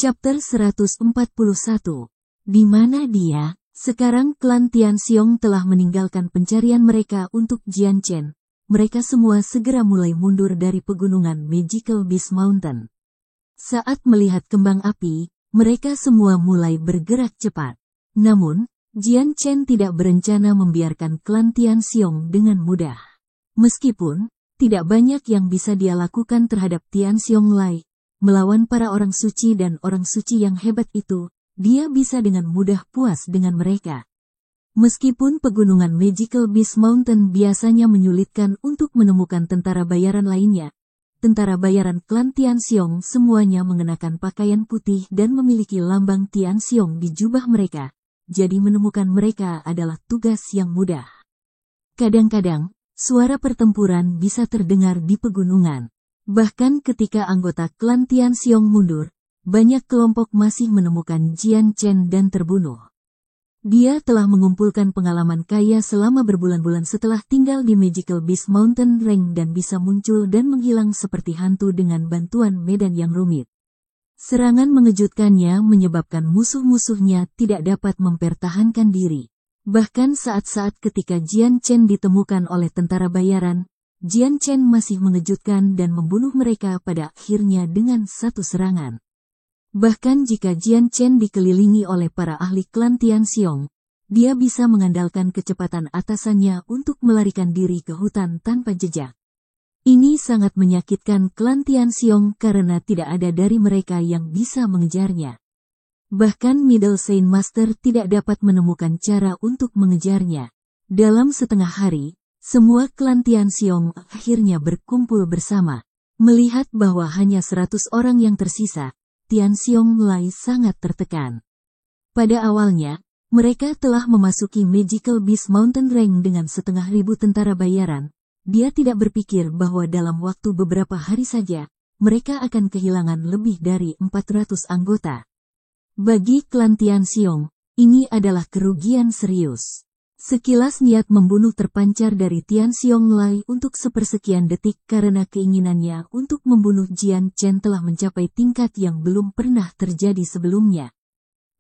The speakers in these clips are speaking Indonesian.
Chapter 141. Di mana dia? Sekarang klan Tianxiong telah meninggalkan pencarian mereka untuk Jian Chen. Mereka semua segera mulai mundur dari pegunungan Magical Beast Mountain. Saat melihat kembang api, mereka semua mulai bergerak cepat. Namun, Jian Chen tidak berencana membiarkan klan Tianxiong dengan mudah. Meskipun, tidak banyak yang bisa dia lakukan terhadap Tianxiong Lai, melawan para orang suci dan orang suci yang hebat itu, dia bisa dengan mudah puas dengan mereka. Meskipun pegunungan Magical Beast Mountain biasanya menyulitkan untuk menemukan tentara bayaran lainnya, tentara bayaran klan Tianxiong semuanya mengenakan pakaian putih dan memiliki lambang Tianxiong di jubah mereka, jadi menemukan mereka adalah tugas yang mudah. Kadang-kadang, suara pertempuran bisa terdengar di pegunungan. Bahkan ketika anggota klan Tianxiong mundur, banyak kelompok masih menemukan Jian Chen dan terbunuh. Dia telah mengumpulkan pengalaman kaya selama berbulan-bulan setelah tinggal di Magical Beast Mountain Range dan bisa muncul dan menghilang seperti hantu dengan bantuan medan yang rumit. Serangan mengejutkannya menyebabkan musuh-musuhnya tidak dapat mempertahankan diri. Bahkan saat-saat ketika Jian Chen ditemukan oleh tentara bayaran, Jian Chen masih mengejutkan dan membunuh mereka pada akhirnya dengan satu serangan. Bahkan jika Jian Chen dikelilingi oleh para ahli klan Tianxiong, dia bisa mengandalkan kecepatan atasannya untuk melarikan diri ke hutan tanpa jejak. Ini sangat menyakitkan klan Tianxiong karena tidak ada dari mereka yang bisa mengejarnya. Bahkan Middle Saint Master tidak dapat menemukan cara untuk mengejarnya. Dalam setengah hari, semua klan Tianxiong akhirnya berkumpul bersama. Melihat bahwa hanya 100 orang yang tersisa, Tianxiong Lai sangat tertekan. Pada awalnya, mereka telah memasuki Magical Beast Mountain Range dengan 7.500 tentara bayaran. Dia tidak berpikir bahwa dalam waktu beberapa hari saja, mereka akan kehilangan lebih dari 400 anggota. Bagi klan Tianxiong, ini adalah kerugian serius. Sekilas niat membunuh terpancar dari Tianxiong Lai untuk sepersekian detik karena keinginannya untuk membunuh Jian Chen telah mencapai tingkat yang belum pernah terjadi sebelumnya.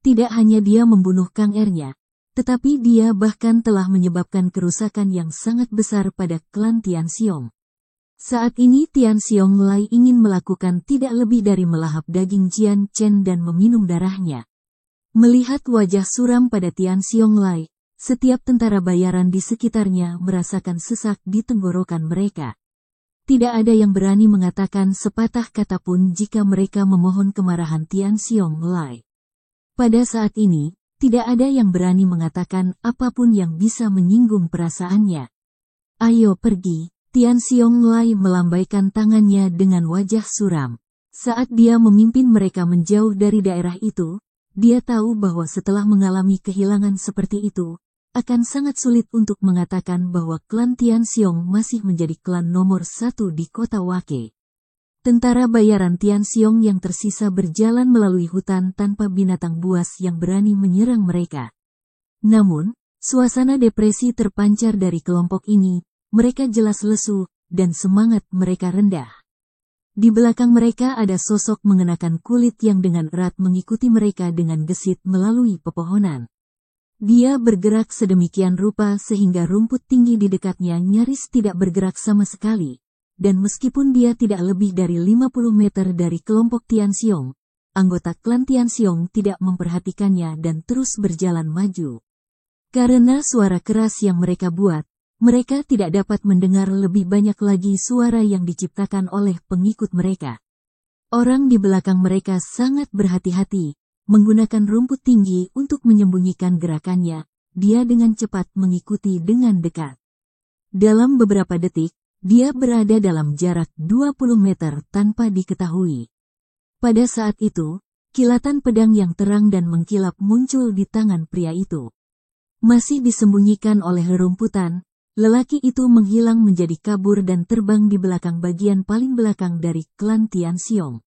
Tidak hanya dia membunuh Kang Er-nya, tetapi dia bahkan telah menyebabkan kerusakan yang sangat besar pada klan Tianxiong. Saat ini Tianxiong Lai ingin melakukan tidak lebih dari melahap daging Jian Chen dan meminum darahnya. Melihat wajah suram pada Tianxiong Lai, setiap tentara bayaran di sekitarnya merasakan sesak di tenggorokan mereka. Tidak ada yang berani mengatakan sepatah kata pun jika mereka memohon kemarahan Tianxiong Lai. Pada saat ini, tidak ada yang berani mengatakan apapun yang bisa menyinggung perasaannya. Ayo pergi, Tianxiong Lai melambaikan tangannya dengan wajah suram. Saat dia memimpin mereka menjauh dari daerah itu, dia tahu bahwa setelah mengalami kehilangan seperti itu, akan sangat sulit untuk mengatakan bahwa klan Tianxiong masih menjadi klan nomor 1 di kota Wake. Tentara bayaran Tianxiong yang tersisa berjalan melalui hutan tanpa binatang buas yang berani menyerang mereka. Namun, suasana depresi terpancar dari kelompok ini, mereka jelas lesu, dan semangat mereka rendah. Di belakang mereka ada sosok mengenakan kulit yang dengan erat mengikuti mereka dengan gesit melalui pepohonan. Dia bergerak sedemikian rupa sehingga rumput tinggi di dekatnya nyaris tidak bergerak sama sekali. Dan meskipun dia tidak lebih dari 50 meter dari kelompok Tianxiong, anggota klan Tianxiong tidak memperhatikannya dan terus berjalan maju. Karena suara keras yang mereka buat, mereka tidak dapat mendengar lebih banyak lagi suara yang diciptakan oleh pengikut mereka. Orang di belakang mereka sangat berhati-hati, menggunakan rumput tinggi untuk menyembunyikan gerakannya, dia dengan cepat mengikuti dengan dekat. Dalam beberapa detik, dia berada dalam jarak 20 meter tanpa diketahui. Pada saat itu, kilatan pedang yang terang dan mengkilap muncul di tangan pria itu. Masih disembunyikan oleh rerumputan, lelaki itu menghilang menjadi kabur dan terbang di belakang bagian paling belakang dari klan Tianxiong.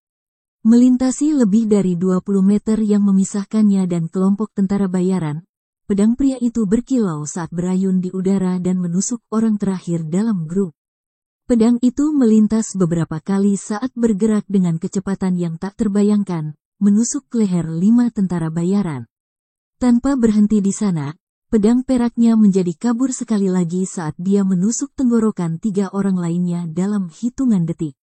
Melintasi lebih dari 20 meter yang memisahkannya dan kelompok tentara bayaran, pedang pria itu berkilau saat berayun di udara dan menusuk orang terakhir dalam grup. Pedang itu melintas beberapa kali saat bergerak dengan kecepatan yang tak terbayangkan, menusuk leher 5 tentara bayaran. Tanpa berhenti di sana, pedang peraknya menjadi kabur sekali lagi saat dia menusuk tenggorokan 3 orang lainnya dalam hitungan detik.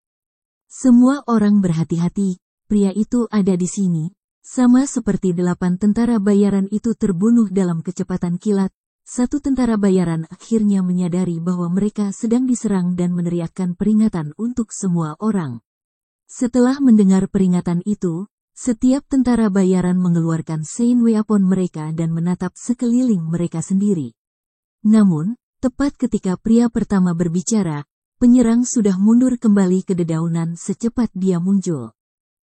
Semua orang berhati-hati, pria itu ada di sini. Sama seperti 8 tentara bayaran itu terbunuh dalam kecepatan kilat, 1 tentara bayaran akhirnya menyadari bahwa mereka sedang diserang dan meneriakkan peringatan untuk semua orang. Setelah mendengar peringatan itu, setiap tentara bayaran mengeluarkan sein weapon mereka dan menatap sekeliling mereka sendiri. Namun, tepat ketika pria pertama berbicara, penyerang sudah mundur kembali ke dedaunan secepat dia muncul.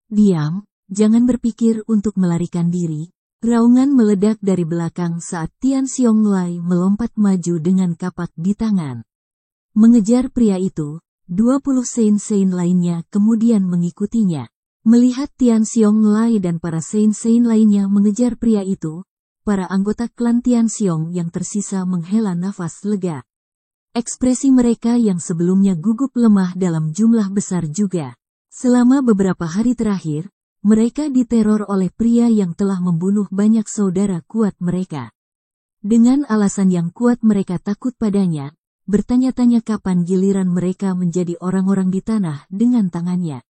"Diam, jangan berpikir untuk melarikan diri." Raungan meledak dari belakang saat Tian Xiong-lai melompat maju dengan kapak di tangan. Mengejar pria itu, 20 sein-sein lainnya kemudian mengikutinya. Melihat Tian Xiong-lai dan para sein-sein lainnya mengejar pria itu, para anggota klan Tian Xiong yang tersisa menghela nafas lega. Ekspresi mereka yang sebelumnya gugup lemah dalam jumlah besar juga. Selama beberapa hari terakhir, mereka diteror oleh pria yang telah membunuh banyak saudara kuat mereka. Dengan alasan yang kuat mereka takut padanya, bertanya-tanya kapan giliran mereka menjadi orang-orang di tanah dengan tangannya.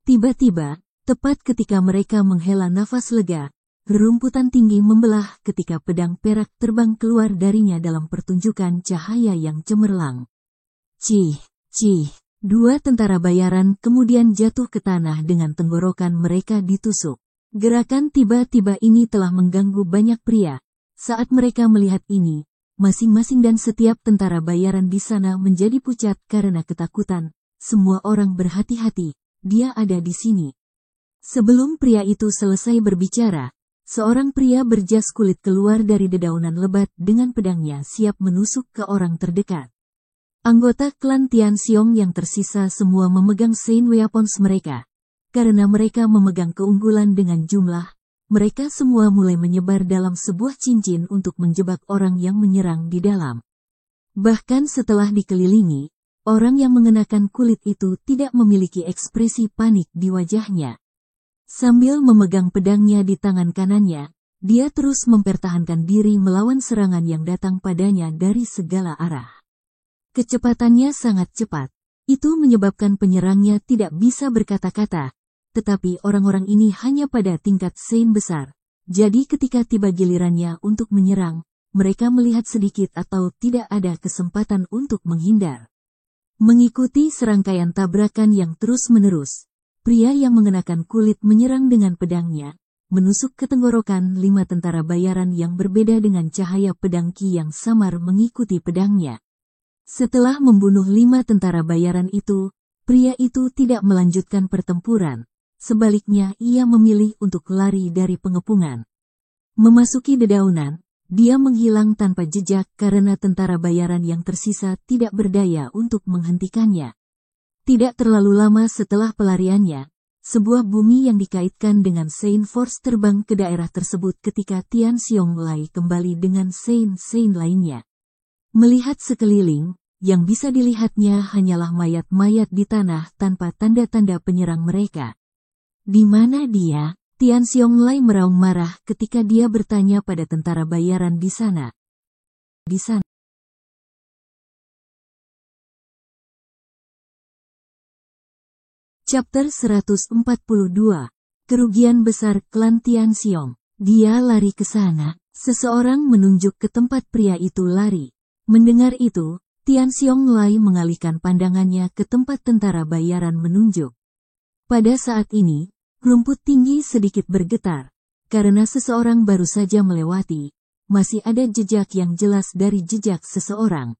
Tiba-tiba, tepat ketika mereka menghela nafas lega, rerumputan tinggi membelah ketika pedang perak terbang keluar darinya dalam pertunjukan cahaya yang cemerlang. Cih, cih. 2 tentara bayaran kemudian jatuh ke tanah dengan tenggorokan mereka ditusuk. Gerakan tiba-tiba ini telah mengganggu banyak pria. Saat mereka melihat ini, masing-masing dan setiap tentara bayaran di sana menjadi pucat karena ketakutan. Semua orang berhati-hati, dia ada di sini. Sebelum pria itu selesai berbicara, seorang pria berjas kulit keluar dari dedaunan lebat dengan pedangnya siap menusuk ke orang terdekat. Anggota klan Tian Xiong yang tersisa semua memegang sein weapons mereka. Karena mereka memegang keunggulan dengan jumlah, mereka semua mulai menyebar dalam sebuah cincin untuk menjebak orang yang menyerang di dalam. Bahkan setelah dikelilingi, orang yang mengenakan kulit itu tidak memiliki ekspresi panik di wajahnya. Sambil memegang pedangnya di tangan kanannya, dia terus mempertahankan diri melawan serangan yang datang padanya dari segala arah. Kecepatannya sangat cepat. Itu menyebabkan penyerangnya tidak bisa berkata-kata. Tetapi orang-orang ini hanya pada tingkat sein besar. Jadi ketika tiba gilirannya untuk menyerang, mereka melihat sedikit atau tidak ada kesempatan untuk menghindar. Mengikuti serangkaian tabrakan yang terus-menerus, pria yang mengenakan kulit menyerang dengan pedangnya, menusuk ke tenggorokan 5 tentara bayaran yang berbeda dengan cahaya pedang Qi yang samar mengikuti pedangnya. Setelah membunuh 5 tentara bayaran itu, pria itu tidak melanjutkan pertempuran. Sebaliknya ia memilih untuk lari dari pengepungan. Memasuki dedaunan, dia menghilang tanpa jejak karena tentara bayaran yang tersisa tidak berdaya untuk menghentikannya. Tidak terlalu lama setelah pelariannya, sebuah bumi yang dikaitkan dengan Sein Force terbang ke daerah tersebut ketika Tian Xiong-lai kembali dengan sein-sein lainnya. Melihat sekeliling, yang bisa dilihatnya hanyalah mayat-mayat di tanah tanpa tanda-tanda penyerang mereka. "Di mana dia?" Tian Xiong-lai meraung marah ketika dia bertanya pada tentara bayaran di sana. Di sana. Chapter 142. Kerugian besar klan Tian Xiong. Dia lari ke sana. Seseorang menunjuk ke tempat pria itu lari. Mendengar itu, Tian Xiong-lai mengalihkan pandangannya ke tempat tentara bayaran menunjuk. Pada saat ini, rumput tinggi sedikit bergetar, karena seseorang baru saja melewati. Masih ada jejak yang jelas dari jejak seseorang.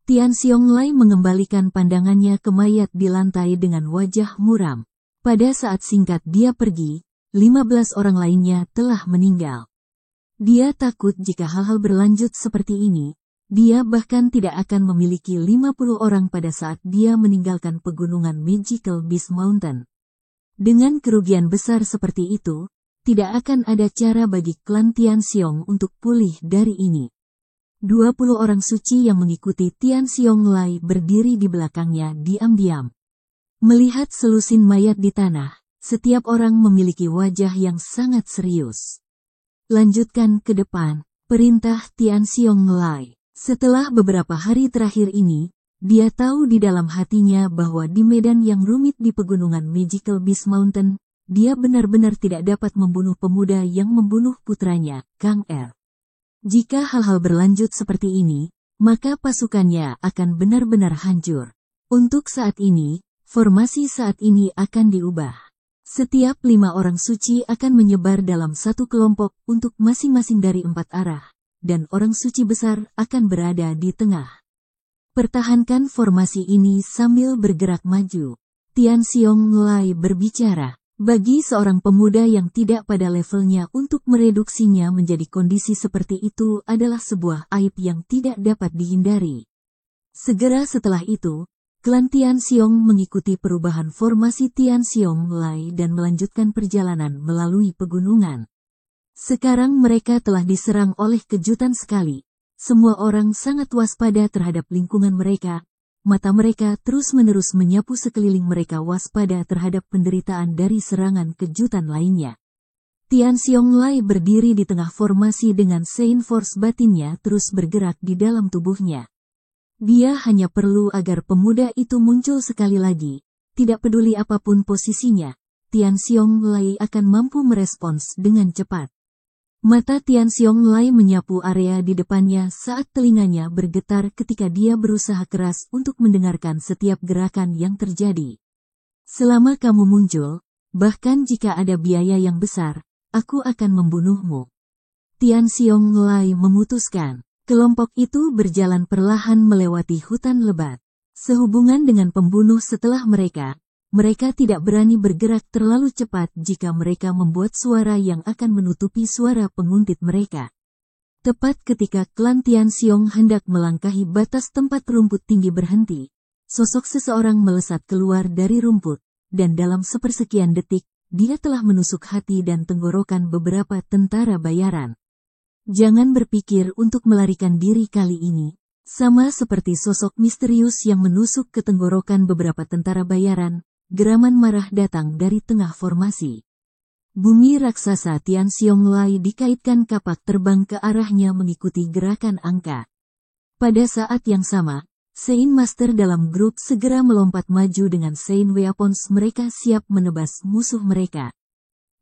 Tian Xiong-lai mengembalikan pandangannya ke mayat di lantai dengan wajah muram. Pada saat singkat dia pergi, 15 orang lainnya telah meninggal. Dia takut jika hal-hal berlanjut seperti ini. Dia bahkan tidak akan memiliki 50 orang pada saat dia meninggalkan pegunungan Magical Beast Mountain. Dengan kerugian besar seperti itu, tidak akan ada cara bagi klan Tian Xiong untuk pulih dari ini. 20 orang suci yang mengikuti Tian Xiong-lai berdiri di belakangnya diam-diam. Melihat selusin mayat di tanah, Setiap orang memiliki wajah yang sangat serius. Lanjutkan ke depan, perintah Tian Xiong-Lai. Setelah beberapa hari terakhir ini, dia tahu di dalam hatinya bahwa di medan yang rumit di pegunungan Magical Beast Mountain, dia benar-benar tidak dapat membunuh pemuda yang membunuh putranya, Kang Er. Jika hal-hal berlanjut seperti ini, maka pasukannya akan benar-benar hancur. Untuk saat ini, formasi saat ini akan diubah. Setiap 5 orang suci akan menyebar dalam satu kelompok untuk masing-masing dari 4 arah, dan orang suci besar akan berada di tengah. Pertahankan formasi ini sambil bergerak maju. Tian Xiong-Lai berbicara. Bagi seorang pemuda yang tidak pada levelnya untuk mereduksinya menjadi kondisi seperti itu adalah sebuah aib yang tidak dapat dihindari. Segera setelah itu, klan Tian Xiong mengikuti perubahan formasi Tian Xiong-Lai dan melanjutkan perjalanan melalui pegunungan. Sekarang mereka telah diserang oleh kejutan sekali. Semua orang sangat waspada terhadap lingkungan mereka. Mata mereka terus-menerus menyapu sekeliling mereka waspada terhadap penderitaan dari serangan kejutan lainnya. Tian Xiong-Lai berdiri di tengah formasi dengan Sein Force batinnya terus bergerak di dalam tubuhnya. Dia hanya perlu agar pemuda itu muncul sekali lagi. Tidak peduli apapun posisinya, Tian Xiong-Lai akan mampu merespons dengan cepat. Mata Tian Xiong-Lai menyapu area di depannya saat telinganya bergetar ketika dia berusaha keras untuk mendengarkan setiap gerakan yang terjadi. Selama kamu muncul, bahkan jika ada biaya yang besar, aku akan membunuhmu. Tian Xiong-Lai memutuskan. Kelompok itu berjalan perlahan melewati hutan lebat. Sehubungan dengan pembunuh setelah mereka tidak berani bergerak terlalu cepat jika mereka membuat suara yang akan menutupi suara penguntit mereka. Tepat ketika klan Tian Xiong hendak melangkahi batas tempat rumput tinggi berhenti, sosok seseorang melesat keluar dari rumput, dan dalam sepersekian detik, dia telah menusuk hati dan tenggorokan beberapa tentara bayaran. Jangan berpikir untuk melarikan diri kali ini, sama seperti sosok misterius yang menusuk ke tenggorokan beberapa tentara bayaran. Geraman marah datang dari tengah formasi. Bumi raksasa Tian Xiong-Lai dikaitkan kapak terbang ke arahnya mengikuti gerakan angka. Pada saat yang sama, Sein Master dalam grup segera melompat maju dengan Sein Weapons mereka siap menebas musuh mereka.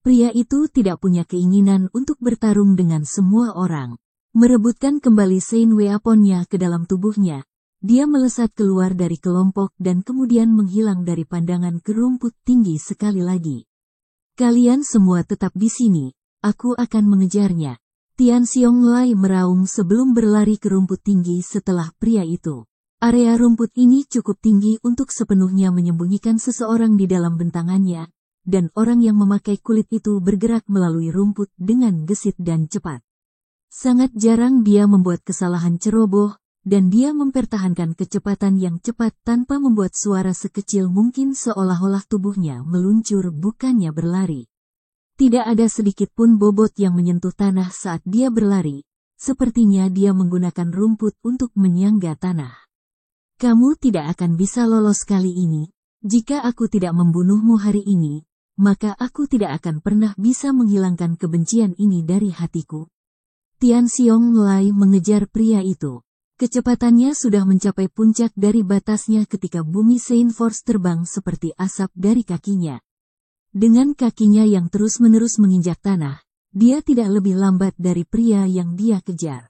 Pria itu tidak punya keinginan untuk bertarung dengan semua orang. Merebutkan kembali Sein Weaponnya ke dalam tubuhnya. Dia melesat keluar dari kelompok dan kemudian menghilang dari pandangan ke rumput tinggi sekali lagi. Kalian semua tetap di sini, aku akan mengejarnya. Tian Xiong-Lai meraung sebelum berlari ke rumput tinggi setelah pria itu. Area rumput ini cukup tinggi untuk sepenuhnya menyembunyikan seseorang di dalam bentangannya, dan orang yang memakai kulit itu bergerak melalui rumput dengan gesit dan cepat. Sangat jarang dia membuat kesalahan ceroboh, dan dia mempertahankan kecepatan yang cepat tanpa membuat suara sekecil mungkin seolah-olah tubuhnya meluncur bukannya berlari. Tidak ada sedikit pun bobot yang menyentuh tanah saat dia berlari, sepertinya dia menggunakan rumput untuk menyangga tanah. Kamu tidak akan bisa lolos kali ini, jika aku tidak membunuhmu hari ini, maka aku tidak akan pernah bisa menghilangkan kebencian ini dari hatiku. Tian Xiong-Lai mengejar pria itu. Kecepatannya sudah mencapai puncak dari batasnya ketika bumi Sein Force terbang seperti asap dari kakinya. Dengan kakinya yang terus-menerus menginjak tanah, dia tidak lebih lambat dari pria yang dia kejar.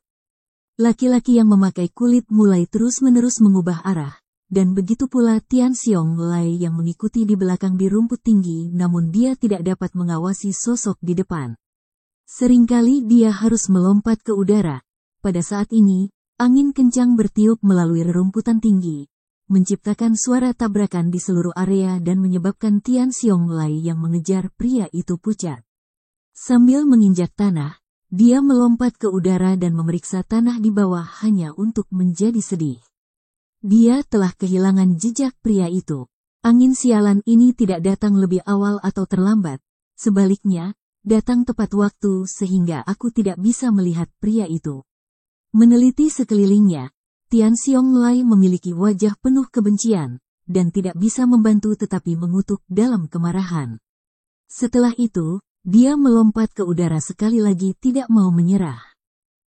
Laki-laki yang memakai kulit mulai terus-menerus mengubah arah, dan begitu pula Tian Xiong-Lai yang mengikuti di belakang di rumput tinggi namun dia tidak dapat mengawasi sosok di depan. Seringkali dia harus melompat ke udara. Pada saat ini, angin kencang bertiup melalui rerumputan tinggi, menciptakan suara tabrakan di seluruh area dan menyebabkan Tian Xiong-Lai yang mengejar pria itu pucat. Sambil menginjak tanah, dia melompat ke udara dan memeriksa tanah di bawah hanya untuk menjadi sedih. Dia telah kehilangan jejak pria itu. Angin sialan ini tidak datang lebih awal atau terlambat, sebaliknya, datang tepat waktu sehingga aku tidak bisa melihat pria itu. Meneliti sekelilingnya, Tian Xiong-Lai memiliki wajah penuh kebencian, dan tidak bisa membantu tetapi mengutuk dalam kemarahan. Setelah itu, dia melompat ke udara sekali lagi tidak mau menyerah.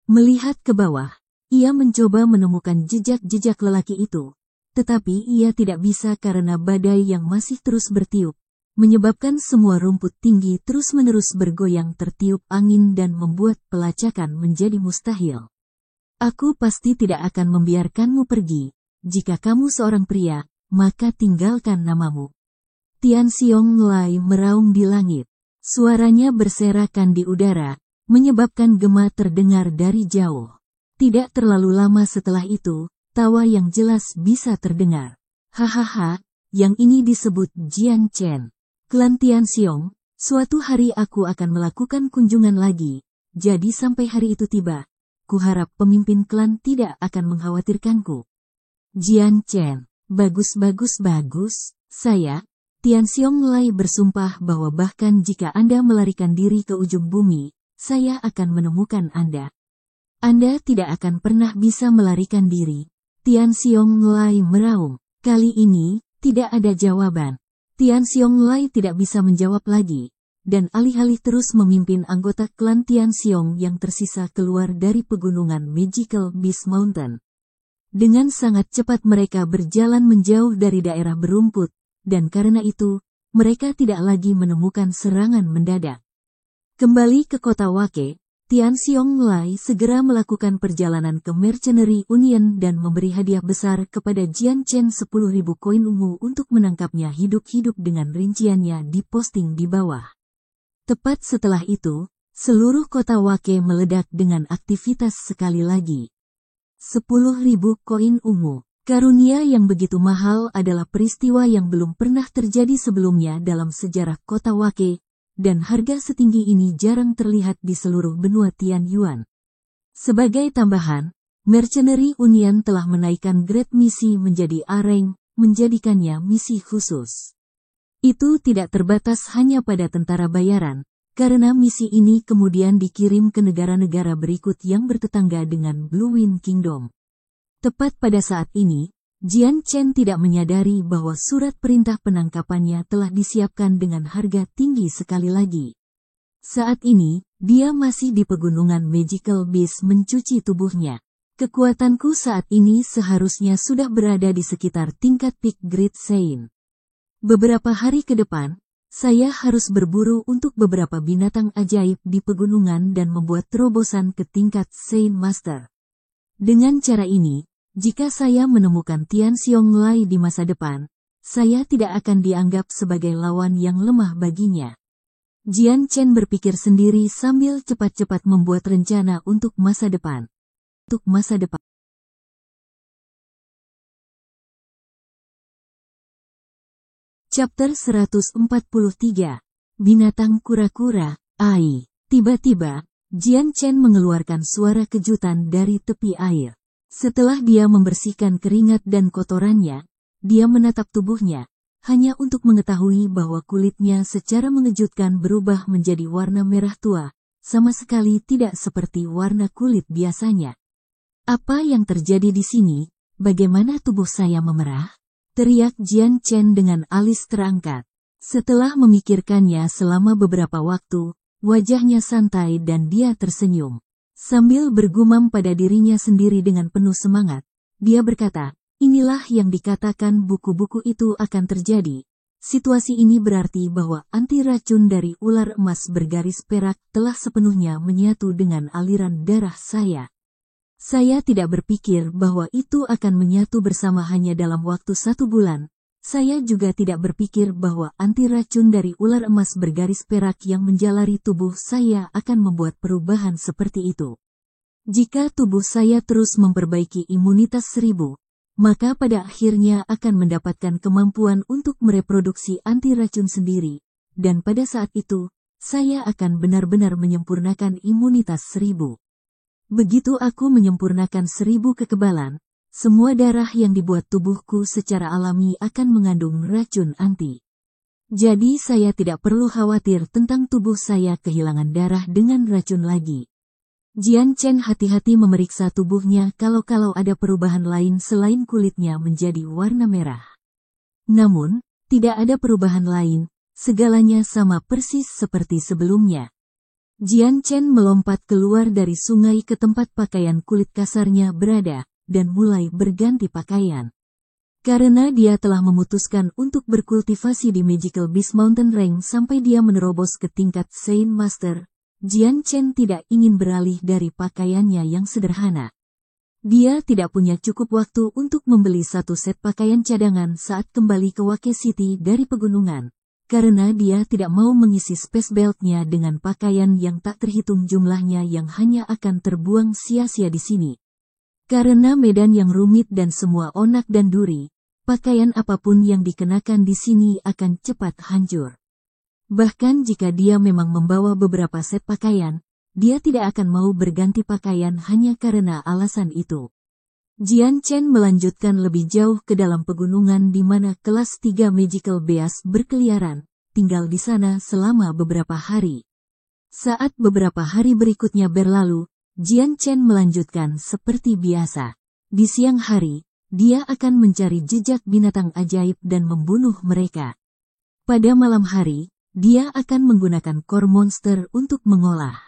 Melihat ke bawah, ia mencoba menemukan jejak-jejak lelaki itu. Tetapi ia tidak bisa karena badai yang masih terus bertiup, menyebabkan semua rumput tinggi terus-menerus bergoyang tertiup angin dan membuat pelacakan menjadi mustahil. Aku pasti tidak akan membiarkanmu pergi. Jika kamu seorang pria, maka tinggalkan namamu. Tian Xiong-Lai meraung di langit. Suaranya berserakan di udara, menyebabkan gema terdengar dari jauh. Tidak terlalu lama setelah itu, tawa yang jelas bisa terdengar. Hahaha, yang ini disebut Jian Chen. Klan Tian Xiong, suatu hari aku akan melakukan kunjungan lagi, jadi sampai hari itu tiba, kuharap pemimpin klan tidak akan mengkhawatirkanku. Jian Chen, bagus. Saya, Tian Xiong-Lai bersumpah bahwa bahkan jika Anda melarikan diri ke ujung bumi, saya akan menemukan Anda. Anda tidak akan pernah bisa melarikan diri. Tian Xiong-Lai meraung. Kali ini, tidak ada jawaban. Tian Xiong-Lai tidak bisa menjawab lagi, dan alih-alih terus memimpin anggota klan Tian Xiong yang tersisa keluar dari pegunungan Magical Beast Mountain. Dengan sangat cepat mereka berjalan menjauh dari daerah berumput, dan karena itu, mereka tidak lagi menemukan serangan mendadak. Kembali ke kota Wake, Tian Xiong-Lai segera melakukan perjalanan ke Mercenary Union dan memberi hadiah besar kepada Jian Chen 10.000 koin ungu untuk menangkapnya hidup-hidup dengan rinciannya diposting di bawah. Tepat setelah itu, seluruh kota Wake meledak dengan aktivitas sekali lagi. 10.000 koin ungu. Karunia yang begitu mahal adalah peristiwa yang belum pernah terjadi sebelumnya dalam sejarah kota Wake, dan harga setinggi ini jarang terlihat di seluruh benua Tianyuan. Sebagai tambahan, Mercenary Union telah menaikkan grade misi menjadi A-rank, menjadikannya misi khusus. Itu tidak terbatas hanya pada tentara bayaran, karena misi ini kemudian dikirim ke negara-negara berikut yang bertetangga dengan Blue Wind Kingdom. Tepat pada saat ini, Jian Chen tidak menyadari bahwa surat perintah penangkapannya telah disiapkan dengan harga tinggi sekali lagi. Saat ini, dia masih di pegunungan Magical Beast mencuci tubuhnya. Kekuatanku saat ini seharusnya sudah berada di sekitar tingkat peak Great Saint. Beberapa hari ke depan, saya harus berburu untuk beberapa binatang ajaib di pegunungan dan membuat terobosan ke tingkat Saint Master. Dengan cara ini, jika saya menemukan Tian Xiong-Lai di masa depan, saya tidak akan dianggap sebagai lawan yang lemah baginya. Jian Chen berpikir sendiri sambil cepat-cepat membuat rencana untuk masa depan. Chapter 143. Binatang kura-kura, Ai. Tiba-tiba, Jian Chen mengeluarkan suara kejutan dari tepi air. Setelah dia membersihkan keringat dan kotorannya, dia menatap tubuhnya, hanya untuk mengetahui bahwa kulitnya secara mengejutkan berubah menjadi warna merah tua, sama sekali tidak seperti warna kulit biasanya. Apa yang terjadi di sini? Bagaimana tubuh saya memerah? Teriak Jian Chen dengan alis terangkat. Setelah memikirkannya selama beberapa waktu, wajahnya santai dan dia tersenyum. Sambil bergumam pada dirinya sendiri dengan penuh semangat, dia berkata, inilah yang dikatakan buku-buku itu akan terjadi. Situasi ini berarti bahwa anti racun dari ular emas bergaris perak telah sepenuhnya menyatu dengan aliran darah saya. Saya tidak berpikir bahwa itu akan menyatu bersama hanya dalam waktu 1 bulan. Saya juga tidak berpikir bahwa anti racun dari ular emas bergaris perak yang menjalari tubuh saya akan membuat perubahan seperti itu. Jika tubuh saya terus memperbaiki imunitas 1000, maka pada akhirnya akan mendapatkan kemampuan untuk mereproduksi anti racun sendiri, dan pada saat itu, saya akan benar-benar menyempurnakan imunitas 1000. Begitu aku menyempurnakan 1000 kekebalan, semua darah yang dibuat tubuhku secara alami akan mengandung racun anti. Jadi saya tidak perlu khawatir tentang tubuh saya kehilangan darah dengan racun lagi. Jian Chen hati-hati memeriksa tubuhnya kalau ada perubahan lain selain kulitnya menjadi warna merah. Namun, tidak ada perubahan lain, segalanya sama persis seperti sebelumnya. Jian Chen melompat keluar dari sungai ke tempat pakaian kulit kasarnya berada, dan mulai berganti pakaian. Karena dia telah memutuskan untuk berkultivasi di Magical Beast Mountain Rank sampai dia menerobos ke tingkat Saint Master, Jian Chen tidak ingin beralih dari pakaiannya yang sederhana. Dia tidak punya cukup waktu untuk membeli satu set pakaian cadangan saat kembali ke Wake City dari pegunungan, karena dia tidak mau mengisi space belt-nya dengan pakaian yang tak terhitung jumlahnya yang hanya akan terbuang sia-sia di sini. Karena medan yang rumit dan semua onak dan duri, pakaian apapun yang dikenakan di sini akan cepat hancur. Bahkan jika dia memang membawa beberapa set pakaian, dia tidak akan mau berganti pakaian hanya karena alasan itu. Jian Chen melanjutkan lebih jauh ke dalam pegunungan di mana kelas 3 Magical Beast berkeliaran, tinggal di sana selama beberapa hari. Saat beberapa hari berikutnya berlalu, Jian Chen melanjutkan seperti biasa. Di siang hari, dia akan mencari jejak binatang ajaib dan membunuh mereka. Pada malam hari, dia akan menggunakan core monster untuk mengolah.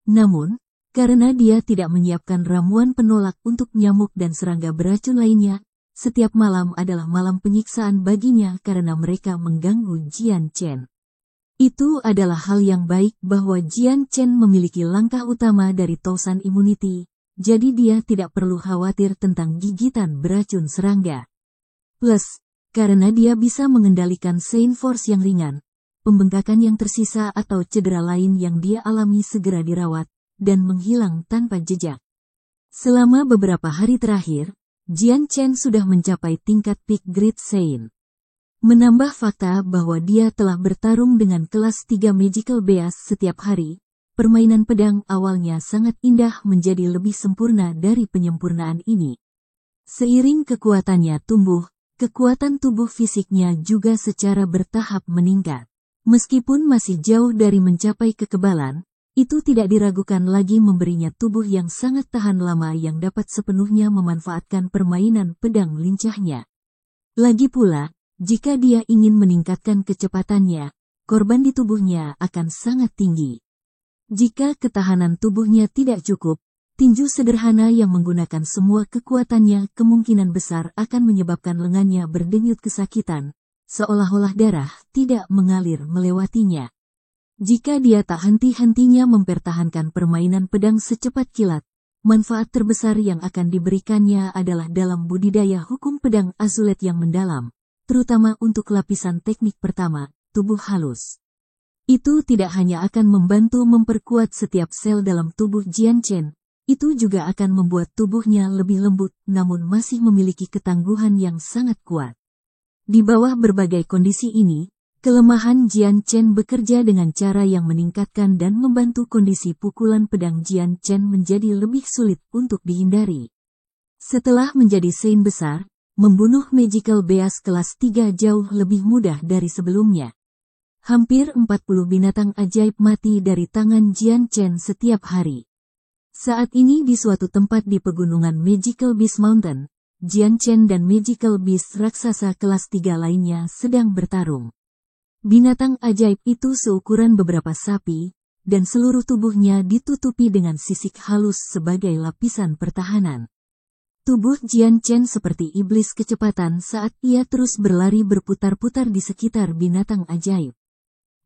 Namun, karena dia tidak menyiapkan ramuan penolak untuk nyamuk dan serangga beracun lainnya, setiap malam adalah malam penyiksaan baginya karena mereka mengganggu Jian Chen. Itu adalah hal yang baik bahwa Jian Chen memiliki langkah utama dari Tosan Immunity, jadi dia tidak perlu khawatir tentang gigitan beracun serangga. Plus, karena dia bisa mengendalikan Saint Force yang ringan, pembengkakan yang tersisa atau cedera lain yang dia alami segera dirawat, dan menghilang tanpa jejak. Selama beberapa hari terakhir, Jian Chen sudah mencapai tingkat peak Great Saint. Menambah fakta bahwa dia telah bertarung dengan kelas 3 Magical Beast setiap hari, permainan pedang awalnya sangat indah menjadi lebih sempurna dari penyempurnaan ini. Seiring kekuatannya tumbuh, kekuatan tubuh fisiknya juga secara bertahap meningkat. Meskipun masih jauh dari mencapai kekebalan, itu tidak diragukan lagi memberinya tubuh yang sangat tahan lama yang dapat sepenuhnya memanfaatkan permainan pedang lincahnya. Lagi pula, jika dia ingin meningkatkan kecepatannya, korban di tubuhnya akan sangat tinggi. Jika ketahanan tubuhnya tidak cukup, tinju sederhana yang menggunakan semua kekuatannya kemungkinan besar akan menyebabkan lengannya berdenyut kesakitan, seolah-olah darah tidak mengalir melewatinya. Jika dia tak henti-hentinya mempertahankan permainan pedang secepat kilat, manfaat terbesar yang akan diberikannya adalah dalam budidaya hukum pedang azulet yang mendalam, terutama untuk lapisan teknik pertama, tubuh halus. Itu tidak hanya akan membantu memperkuat setiap sel dalam tubuh Jian Chen, itu juga akan membuat tubuhnya lebih lembut namun masih memiliki ketangguhan yang sangat kuat. Di bawah berbagai kondisi ini, kelemahan Jian Chen bekerja dengan cara yang meningkatkan dan membantu kondisi pukulan pedang Jian Chen menjadi lebih sulit untuk dihindari. Setelah menjadi Saint besar, membunuh Magical Beast kelas 3 jauh lebih mudah dari sebelumnya. Hampir 40 binatang ajaib mati dari tangan Jian Chen setiap hari. Saat ini di suatu tempat di pegunungan Magical Beast Mountain, Jian Chen dan Magical Beast raksasa kelas 3 lainnya sedang bertarung. Binatang ajaib itu seukuran beberapa sapi, dan seluruh tubuhnya ditutupi dengan sisik halus sebagai lapisan pertahanan. Tubuh Jian Chen seperti iblis kecepatan saat ia terus berlari berputar-putar di sekitar binatang ajaib.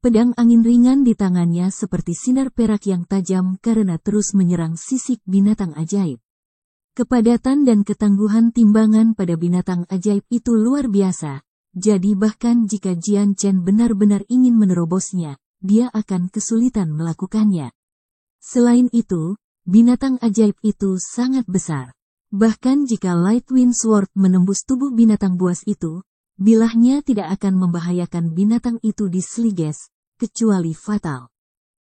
Pedang angin ringan di tangannya seperti sinar perak yang tajam karena terus menyerang sisik binatang ajaib. Kepadatan dan ketangguhan timbangan pada binatang ajaib itu luar biasa, jadi bahkan jika Jian Chen benar-benar ingin menerobosnya, dia akan kesulitan melakukannya. Selain itu, binatang ajaib itu sangat besar. Bahkan jika Lightwind Sword menembus tubuh binatang buas itu, bilahnya tidak akan membahayakan binatang itu di Sliges, kecuali fatal.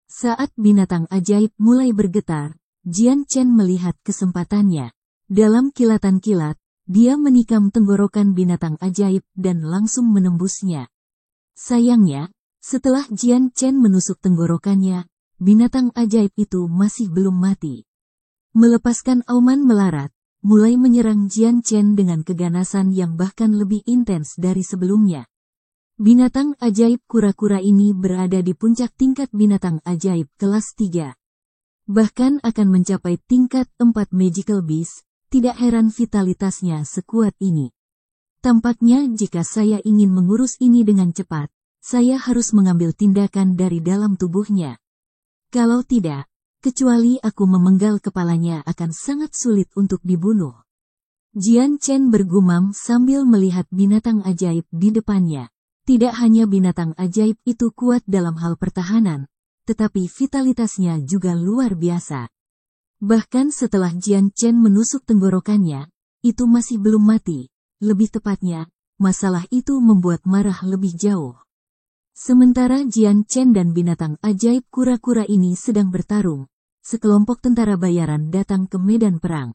Saat binatang ajaib mulai bergetar, Jian Chen melihat kesempatannya. Dalam kilatan kilat, dia menikam tenggorokan binatang ajaib dan langsung menembusnya. Sayangnya, setelah Jian Chen menusuk tenggorokannya, binatang ajaib itu masih belum mati. Melepaskan auman melarat, mulai menyerang Jian Chen dengan keganasan yang bahkan lebih intens dari sebelumnya. Binatang ajaib kura-kura ini berada di puncak tingkat binatang ajaib kelas 3. Bahkan akan mencapai tingkat 4 Magical Beast, tidak heran vitalitasnya sekuat ini. Tampaknya jika saya ingin mengurus ini dengan cepat, saya harus mengambil tindakan dari dalam tubuhnya. Kalau tidak, kecuali aku memenggal kepalanya akan sangat sulit untuk dibunuh. Jian Chen bergumam sambil melihat binatang ajaib di depannya. Tidak hanya binatang ajaib itu kuat dalam hal pertahanan, tetapi vitalitasnya juga luar biasa. Bahkan setelah Jian Chen menusuk tenggorokannya, itu masih belum mati. Lebih tepatnya, masalah itu membuat marah lebih jauh. Sementara Jian Chen dan binatang ajaib kura-kura ini sedang bertarung, sekelompok tentara bayaran datang ke medan perang.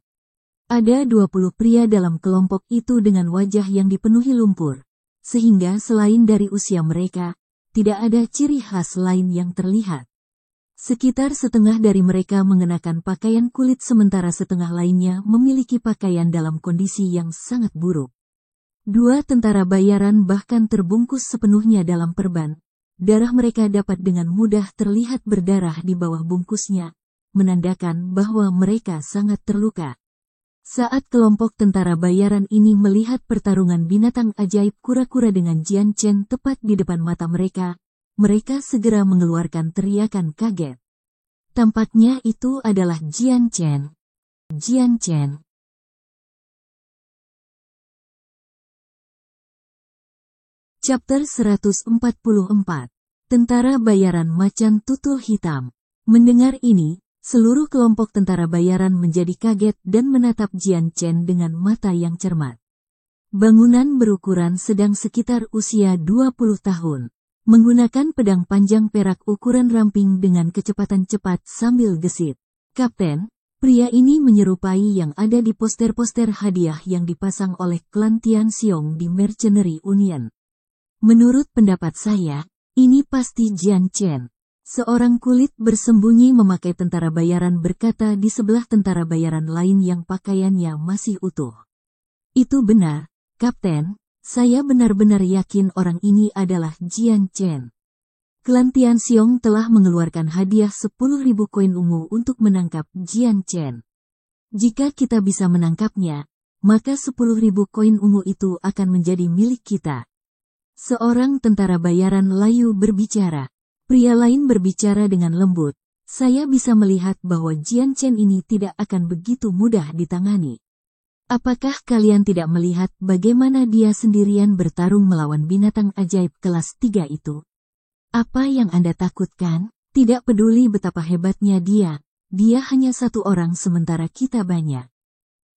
Ada 20 pria dalam kelompok itu dengan wajah yang dipenuhi lumpur, sehingga selain dari usia mereka, tidak ada ciri khas lain yang terlihat. Sekitar setengah dari mereka mengenakan pakaian kulit sementara setengah lainnya memiliki pakaian dalam kondisi yang sangat buruk. 2 tentara bayaran bahkan terbungkus sepenuhnya dalam perban. Darah mereka dapat dengan mudah terlihat berdarah di bawah bungkusnya, menandakan bahwa mereka sangat terluka. Saat kelompok tentara bayaran ini melihat pertarungan binatang ajaib kura-kura dengan Jian Chen tepat di depan mata mereka, mereka segera mengeluarkan teriakan kaget. Tampaknya itu adalah Jian Chen. Jian Chen. Chapter 144. Tentara bayaran macan tutul hitam. Mendengar ini, seluruh kelompok tentara bayaran menjadi kaget dan menatap Jian Chen dengan mata yang cermat. Bangunan berukuran sedang sekitar usia 20 tahun. Menggunakan pedang panjang perak ukuran ramping dengan kecepatan cepat sambil gesit. Kapten, pria ini menyerupai yang ada di poster-poster hadiah yang dipasang oleh klan Tian Xiong di Mercenary Union. Menurut pendapat saya, ini pasti Jian Chen. Seorang kulit bersembunyi memakai tentara bayaran berkata di sebelah tentara bayaran lain yang pakaiannya masih utuh. Itu benar, Kapten, saya benar-benar yakin orang ini adalah Jian Chen. Klan Tian Xiong telah mengeluarkan hadiah 10.000 koin ungu untuk menangkap Jian Chen. Jika kita bisa menangkapnya, maka 10.000 koin ungu itu akan menjadi milik kita. Seorang tentara bayaran layu berbicara. Pria lain berbicara dengan lembut, saya bisa melihat bahwa Jian Chen ini tidak akan begitu mudah ditangani. Apakah kalian tidak melihat bagaimana dia sendirian bertarung melawan binatang ajaib kelas 3 itu? Apa yang Anda takutkan? Tidak peduli betapa hebatnya dia hanya satu orang sementara kita banyak.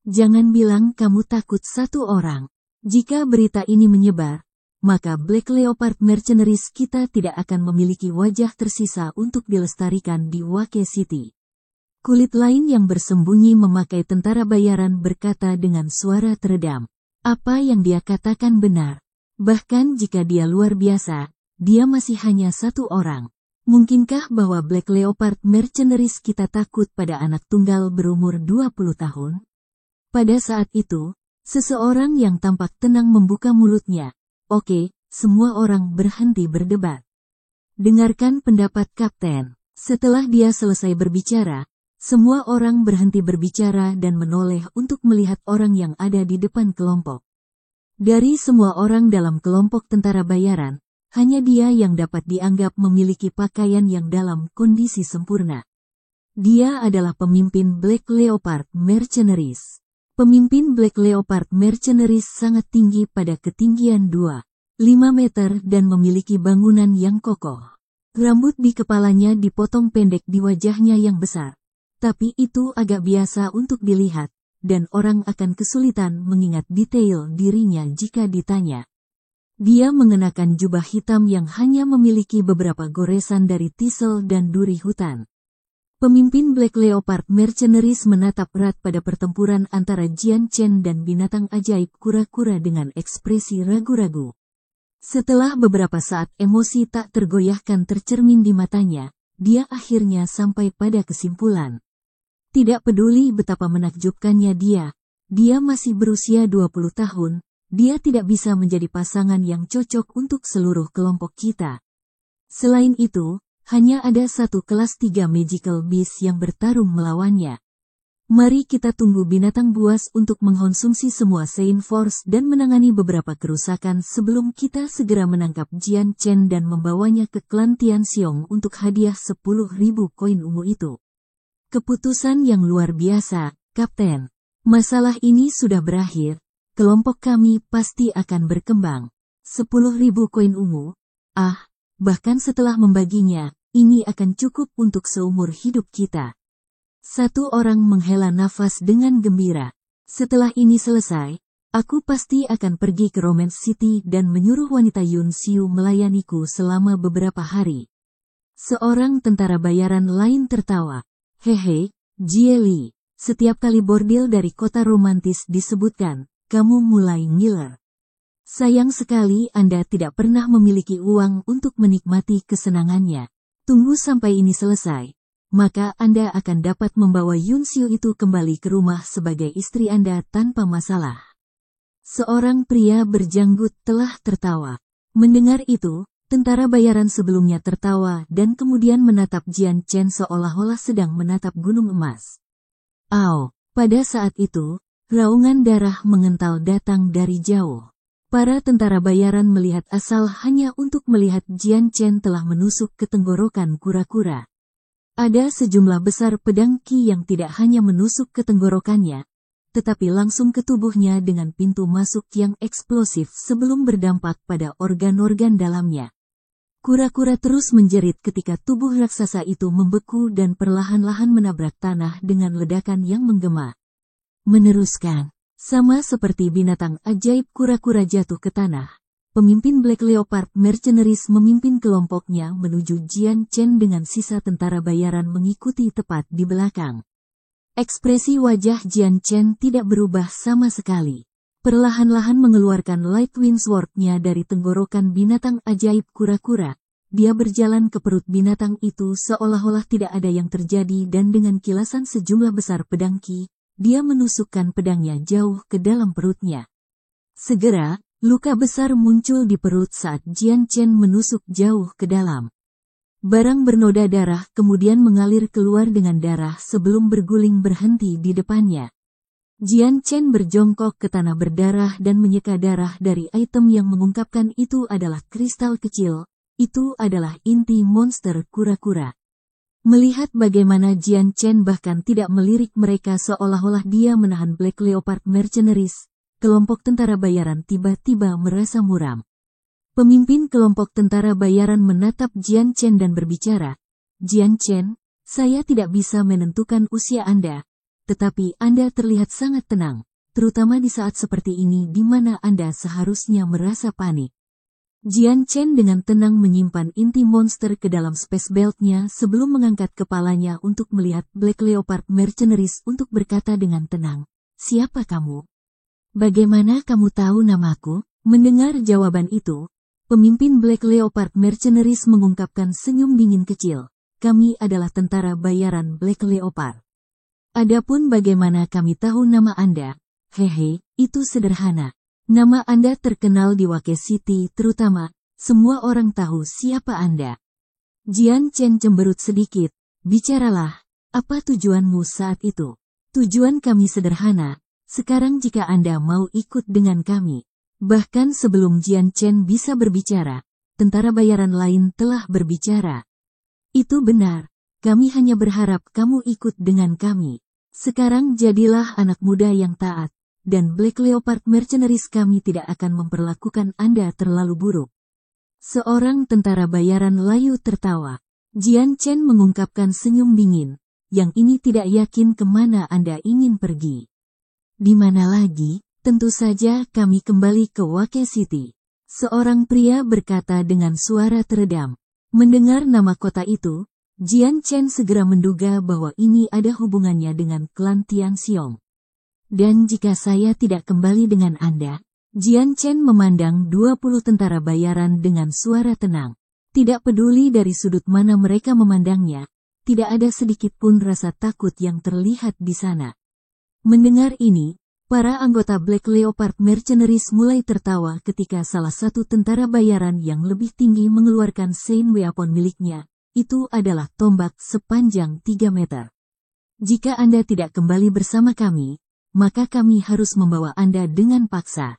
Jangan bilang kamu takut satu orang. Jika berita ini menyebar, maka Black Leopard Mercenaries kita tidak akan memiliki wajah tersisa untuk dilestarikan di Wake City. Kulit lain yang bersembunyi memakai tentara bayaran berkata dengan suara teredam. Apa yang dia katakan benar. Bahkan jika dia luar biasa, dia masih hanya satu orang. Mungkinkah bahwa Black Leopard Mercenaries kita takut pada anak tunggal berumur 20 tahun? Pada saat itu, seseorang yang tampak tenang membuka mulutnya. Oke, semua orang berhenti berdebat. Dengarkan pendapat Kapten. Setelah dia selesai berbicara, semua orang berhenti berbicara dan menoleh untuk melihat orang yang ada di depan kelompok. Dari semua orang dalam kelompok tentara bayaran, hanya dia yang dapat dianggap memiliki pakaian yang dalam kondisi sempurna. Dia adalah pemimpin Black Leopard Mercenaries. Pemimpin Black Leopard Mercenaries sangat tinggi pada ketinggian 2,5 meter dan memiliki bangunan yang kokoh. Rambut di kepalanya dipotong pendek di wajahnya yang besar. Tapi itu agak biasa untuk dilihat, dan orang akan kesulitan mengingat detail dirinya jika ditanya. Dia mengenakan jubah hitam yang hanya memiliki beberapa goresan dari tisel dan duri hutan. Pemimpin Black Leopard Mercenaries menatap erat pada pertempuran antara Jian Chen dan binatang ajaib kura-kura dengan ekspresi ragu-ragu. Setelah beberapa saat emosi tak tergoyahkan tercermin di matanya, dia akhirnya sampai pada kesimpulan. Tidak peduli betapa menakjubkannya dia masih berusia 20 tahun, dia tidak bisa menjadi pasangan yang cocok untuk seluruh kelompok kita. Selain itu, hanya ada satu kelas 3 Magical Beast yang bertarung melawannya. Mari kita tunggu binatang buas untuk mengkonsumsi semua Saint Force dan menangani beberapa kerusakan sebelum kita segera menangkap Jian Chen dan membawanya ke klan Tianxiong untuk hadiah 10.000 koin ungu itu. Keputusan yang luar biasa, Kapten. Masalah ini sudah berakhir, kelompok kami pasti akan berkembang. 10.000 koin ungu? Bahkan setelah membaginya, ini akan cukup untuk seumur hidup kita. Satu orang menghela nafas dengan gembira. Setelah ini selesai, aku pasti akan pergi ke Romance City dan menyuruh wanita Yun Xiu melayaniku selama beberapa hari. Seorang tentara bayaran lain tertawa. Hehe, Jie Li, setiap kali bordil dari kota romantis disebutkan, kamu mulai ngiler. Sayang sekali Anda tidak pernah memiliki uang untuk menikmati kesenangannya. Tunggu sampai ini selesai. Maka Anda akan dapat membawa Yun Xiu itu kembali ke rumah sebagai istri Anda tanpa masalah. Seorang pria berjanggut telah tertawa. Mendengar itu, tentara bayaran sebelumnya tertawa dan kemudian menatap Jian Chen seolah-olah sedang menatap gunung emas. Pada saat itu, raungan darah mengental datang dari jauh. Para tentara bayaran melihat asal hanya untuk melihat Jian Chen telah menusuk ke tenggorokan kura-kura. Ada sejumlah besar pedang Qi yang tidak hanya menusuk ke tenggorokannya, tetapi langsung ke tubuhnya dengan pintu masuk yang eksplosif sebelum berdampak pada organ-organ dalamnya. Kura-kura terus menjerit ketika tubuh raksasa itu membeku dan perlahan-lahan menabrak tanah dengan ledakan yang menggema. Meneruskan, sama seperti binatang ajaib kura-kura jatuh ke tanah. Pemimpin Black Leopard Mercenaries memimpin kelompoknya menuju Jian Chen dengan sisa tentara bayaran mengikuti tepat di belakang. Ekspresi wajah Jian Chen tidak berubah sama sekali. Perlahan-lahan mengeluarkan Lightwind Sword-nya dari tenggorokan binatang ajaib kura-kura. Dia berjalan ke perut binatang itu seolah-olah tidak ada yang terjadi dan dengan kilasan sejumlah besar pedang Qi, dia menusukkan pedangnya jauh ke dalam perutnya. Segera, luka besar muncul di perut saat Jian Chen menusuk jauh ke dalam. Barang bernoda darah kemudian mengalir keluar dengan darah sebelum berguling berhenti di depannya. Jian Chen berjongkok ke tanah berdarah dan menyeka darah dari item yang mengungkapkan itu adalah kristal kecil, itu adalah inti monster kura-kura. Melihat bagaimana Jian Chen bahkan tidak melirik mereka seolah-olah dia menahan Black Leopard Mercenaries, kelompok tentara bayaran tiba-tiba merasa muram. Pemimpin kelompok tentara bayaran menatap Jian Chen dan berbicara, Jian Chen, saya tidak bisa menentukan usia Anda, tetapi Anda terlihat sangat tenang, terutama di saat seperti ini di mana Anda seharusnya merasa panik. Jian Chen dengan tenang menyimpan inti monster ke dalam space belt-nya sebelum mengangkat kepalanya untuk melihat Black Leopard Mercenaries untuk berkata dengan tenang, siapa kamu? Bagaimana kamu tahu namaku? Mendengar jawaban itu, pemimpin Black Leopard Mercenaries mengungkapkan senyum dingin kecil. Kami adalah tentara bayaran Black Leopard. Adapun bagaimana kami tahu nama Anda? Hehe, itu sederhana. Nama Anda terkenal di Wake City terutama, semua orang tahu siapa Anda. Jian Chen cemberut sedikit, bicaralah, apa tujuanmu saat itu? Tujuan kami sederhana. Sekarang jika Anda mau ikut dengan kami. Bahkan sebelum Jian Chen bisa berbicara, tentara bayaran lain telah berbicara. Itu benar, kami hanya berharap kamu ikut dengan kami. Sekarang jadilah anak muda yang taat, dan Black Leopard Mercenaries kami tidak akan memperlakukan Anda terlalu buruk. Seorang tentara bayaran layu tertawa. Jian Chen mengungkapkan senyum dingin, yang ini tidak yakin kemana Anda ingin pergi. Di mana lagi? Tentu saja kami kembali ke Wake City. Seorang pria berkata dengan suara teredam. Mendengar nama kota itu, Jian Chen segera menduga bahwa ini ada hubungannya dengan klan Tianxiong. Dan jika saya tidak kembali dengan Anda, Jian Chen memandang 20 tentara bayaran dengan suara tenang. Tidak peduli dari sudut mana mereka memandangnya, tidak ada sedikit pun rasa takut yang terlihat di sana. Mendengar ini, Para anggota Black Leopard Mercenaries mulai tertawa ketika salah satu tentara bayaran yang lebih tinggi mengeluarkan Sein Weapon miliknya. Itu adalah tombak sepanjang 3 meter. Jika Anda tidak kembali bersama kami, maka kami harus membawa Anda dengan paksa.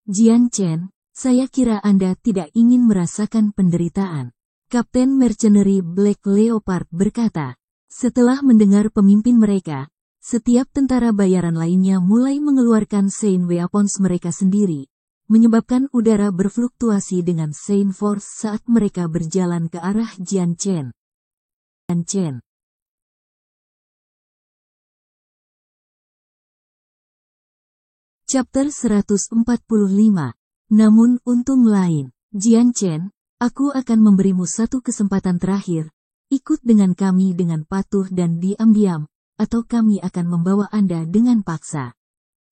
Jian Chen, saya kira Anda tidak ingin merasakan penderitaan. Kapten Mercenary Black Leopard berkata. Setelah mendengar pemimpin mereka, setiap tentara bayaran lainnya mulai mengeluarkan Sein Weapons mereka sendiri, menyebabkan udara berfluktuasi dengan Sein Force saat mereka berjalan ke arah Jian Chen. Jian Chen. Chapter 145. Namun untung lain, Jian Chen, aku akan memberimu satu kesempatan terakhir. Ikut dengan kami dengan patuh dan diam-diam, atau kami akan membawa Anda dengan paksa.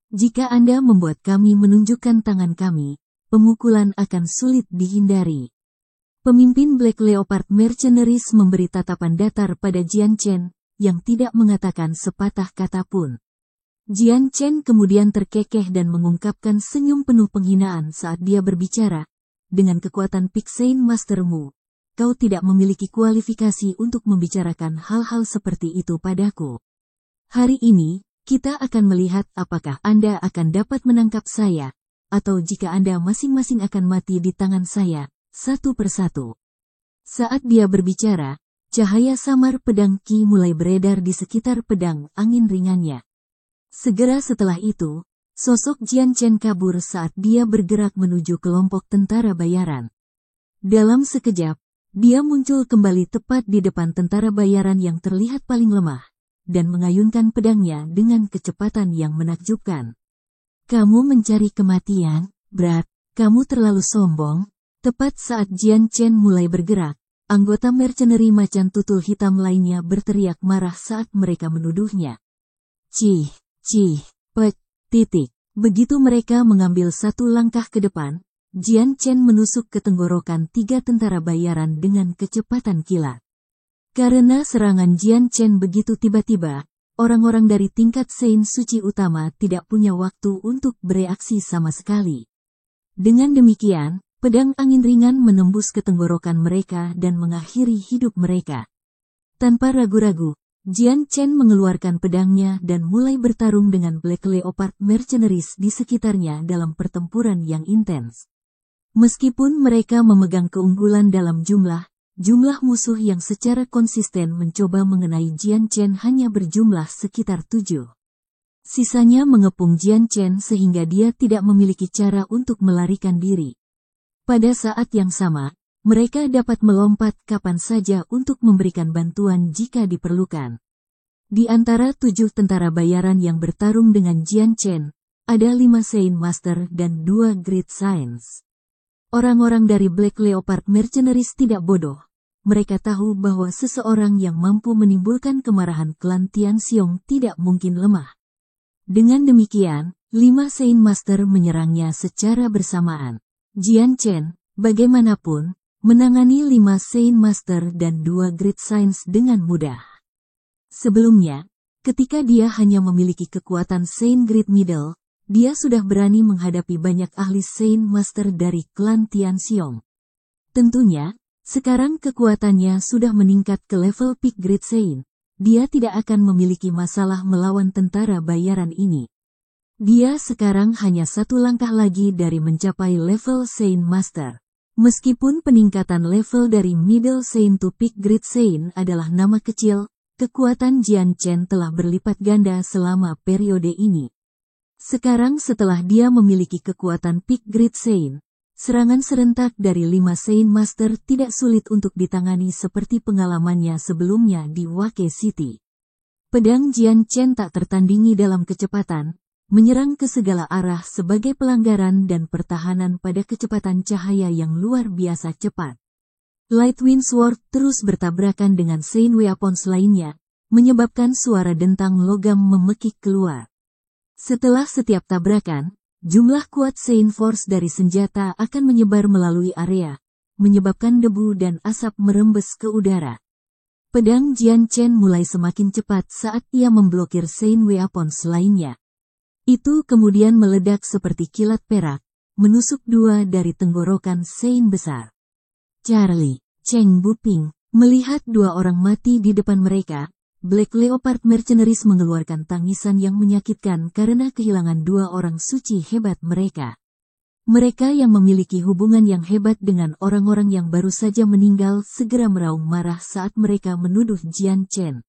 Jika Anda membuat kami menunjukkan tangan kami, pemukulan akan sulit dihindari. Pemimpin Black Leopard Mercenaries memberi tatapan datar pada Jian Chen, yang tidak mengatakan sepatah kata pun. Jian Chen kemudian terkekeh dan mengungkapkan senyum penuh penghinaan saat dia berbicara. Dengan kekuatan Peak Sein Mastermu, kau tidak memiliki kualifikasi untuk membicarakan hal-hal seperti itu padaku. Hari ini, kita akan melihat apakah Anda akan dapat menangkap saya, atau jika Anda masing-masing akan mati di tangan saya, satu persatu. Saat dia berbicara, cahaya samar pedang Qi mulai beredar di sekitar pedang angin ringannya. Segera setelah itu, sosok Jian Chen kabur saat dia bergerak menuju kelompok tentara bayaran. Dalam sekejap, dia muncul kembali tepat di depan tentara bayaran yang terlihat paling lemah, dan mengayunkan pedangnya dengan kecepatan yang menakjubkan. Kamu mencari kematian, Brad, kamu terlalu sombong. Tepat saat Jian Chen mulai bergerak, anggota mercenary macan tutul hitam lainnya berteriak marah saat mereka menuduhnya. Cih, pek, titik. Begitu mereka mengambil satu langkah ke depan, Jian Chen menusuk ke tenggorokan 3 tentara bayaran dengan kecepatan kilat. Karena serangan Jian Chen begitu tiba-tiba, orang-orang dari tingkat Sein Suci utama tidak punya waktu untuk bereaksi sama sekali. Dengan demikian, pedang angin ringan menembus ke tenggorokan mereka dan mengakhiri hidup mereka. Tanpa ragu-ragu, Jian Chen mengeluarkan pedangnya dan mulai bertarung dengan Black Leopard Mercenaries di sekitarnya dalam pertempuran yang intens. Meskipun mereka memegang keunggulan dalam jumlah musuh yang secara konsisten mencoba mengenai Jian Chen hanya berjumlah sekitar 7. Sisanya mengepung Jian Chen sehingga dia tidak memiliki cara untuk melarikan diri. Pada saat yang sama, mereka dapat melompat kapan saja untuk memberikan bantuan jika diperlukan. Di antara 7 tentara bayaran yang bertarung dengan Jian Chen, ada 5 Sein Master dan 2 Great Saints. Orang-orang dari Black Leopard Mercenaries tidak bodoh. Mereka tahu bahwa seseorang yang mampu menimbulkan kemarahan klan Tianxiong tidak mungkin lemah. Dengan demikian, 5 Sein Master menyerangnya secara bersamaan. Jian Chen, bagaimanapun, menangani 5 Sein Master dan 2 Great Saints dengan mudah. Sebelumnya, ketika dia hanya memiliki kekuatan Sein Great Middle, dia sudah berani menghadapi banyak ahli Sein Master dari klan Tianxiong. Tentunya, sekarang kekuatannya sudah meningkat ke level Peak Great Sein. Dia tidak akan memiliki masalah melawan tentara bayaran ini. Dia sekarang hanya satu langkah lagi dari mencapai level Sein Master. Meskipun peningkatan level dari Middle Sein to Peak Great Sein adalah nama kecil, kekuatan Jian Chen telah berlipat ganda selama periode ini. Sekarang setelah dia memiliki kekuatan Peak Great Sein, serangan serentak dari 5 Sein Master tidak sulit untuk ditangani seperti pengalamannya sebelumnya di Wake City. Pedang Jian Chen tak tertandingi dalam kecepatan, menyerang ke segala arah sebagai pelanggaran dan pertahanan pada kecepatan cahaya yang luar biasa cepat. Lightwind Sword terus bertabrakan dengan Sein Weapons lainnya, menyebabkan suara dentang logam memekik keluar. Setelah setiap tabrakan, jumlah kuat Sein Force dari senjata akan menyebar melalui area, menyebabkan debu dan asap merembes ke udara. Pedang Jian Chen mulai semakin cepat saat ia memblokir Sein Weapons lainnya. Itu kemudian meledak seperti kilat perak, menusuk dua dari tenggorokan Sein besar. Charlie, Cheng Buping, melihat dua orang mati di depan mereka, Black Leopard Mercenaries mengeluarkan tangisan yang menyakitkan karena kehilangan dua orang suci hebat mereka. Mereka yang memiliki hubungan yang hebat dengan orang-orang yang baru saja meninggal segera meraung marah saat mereka menuduh Jian Chen.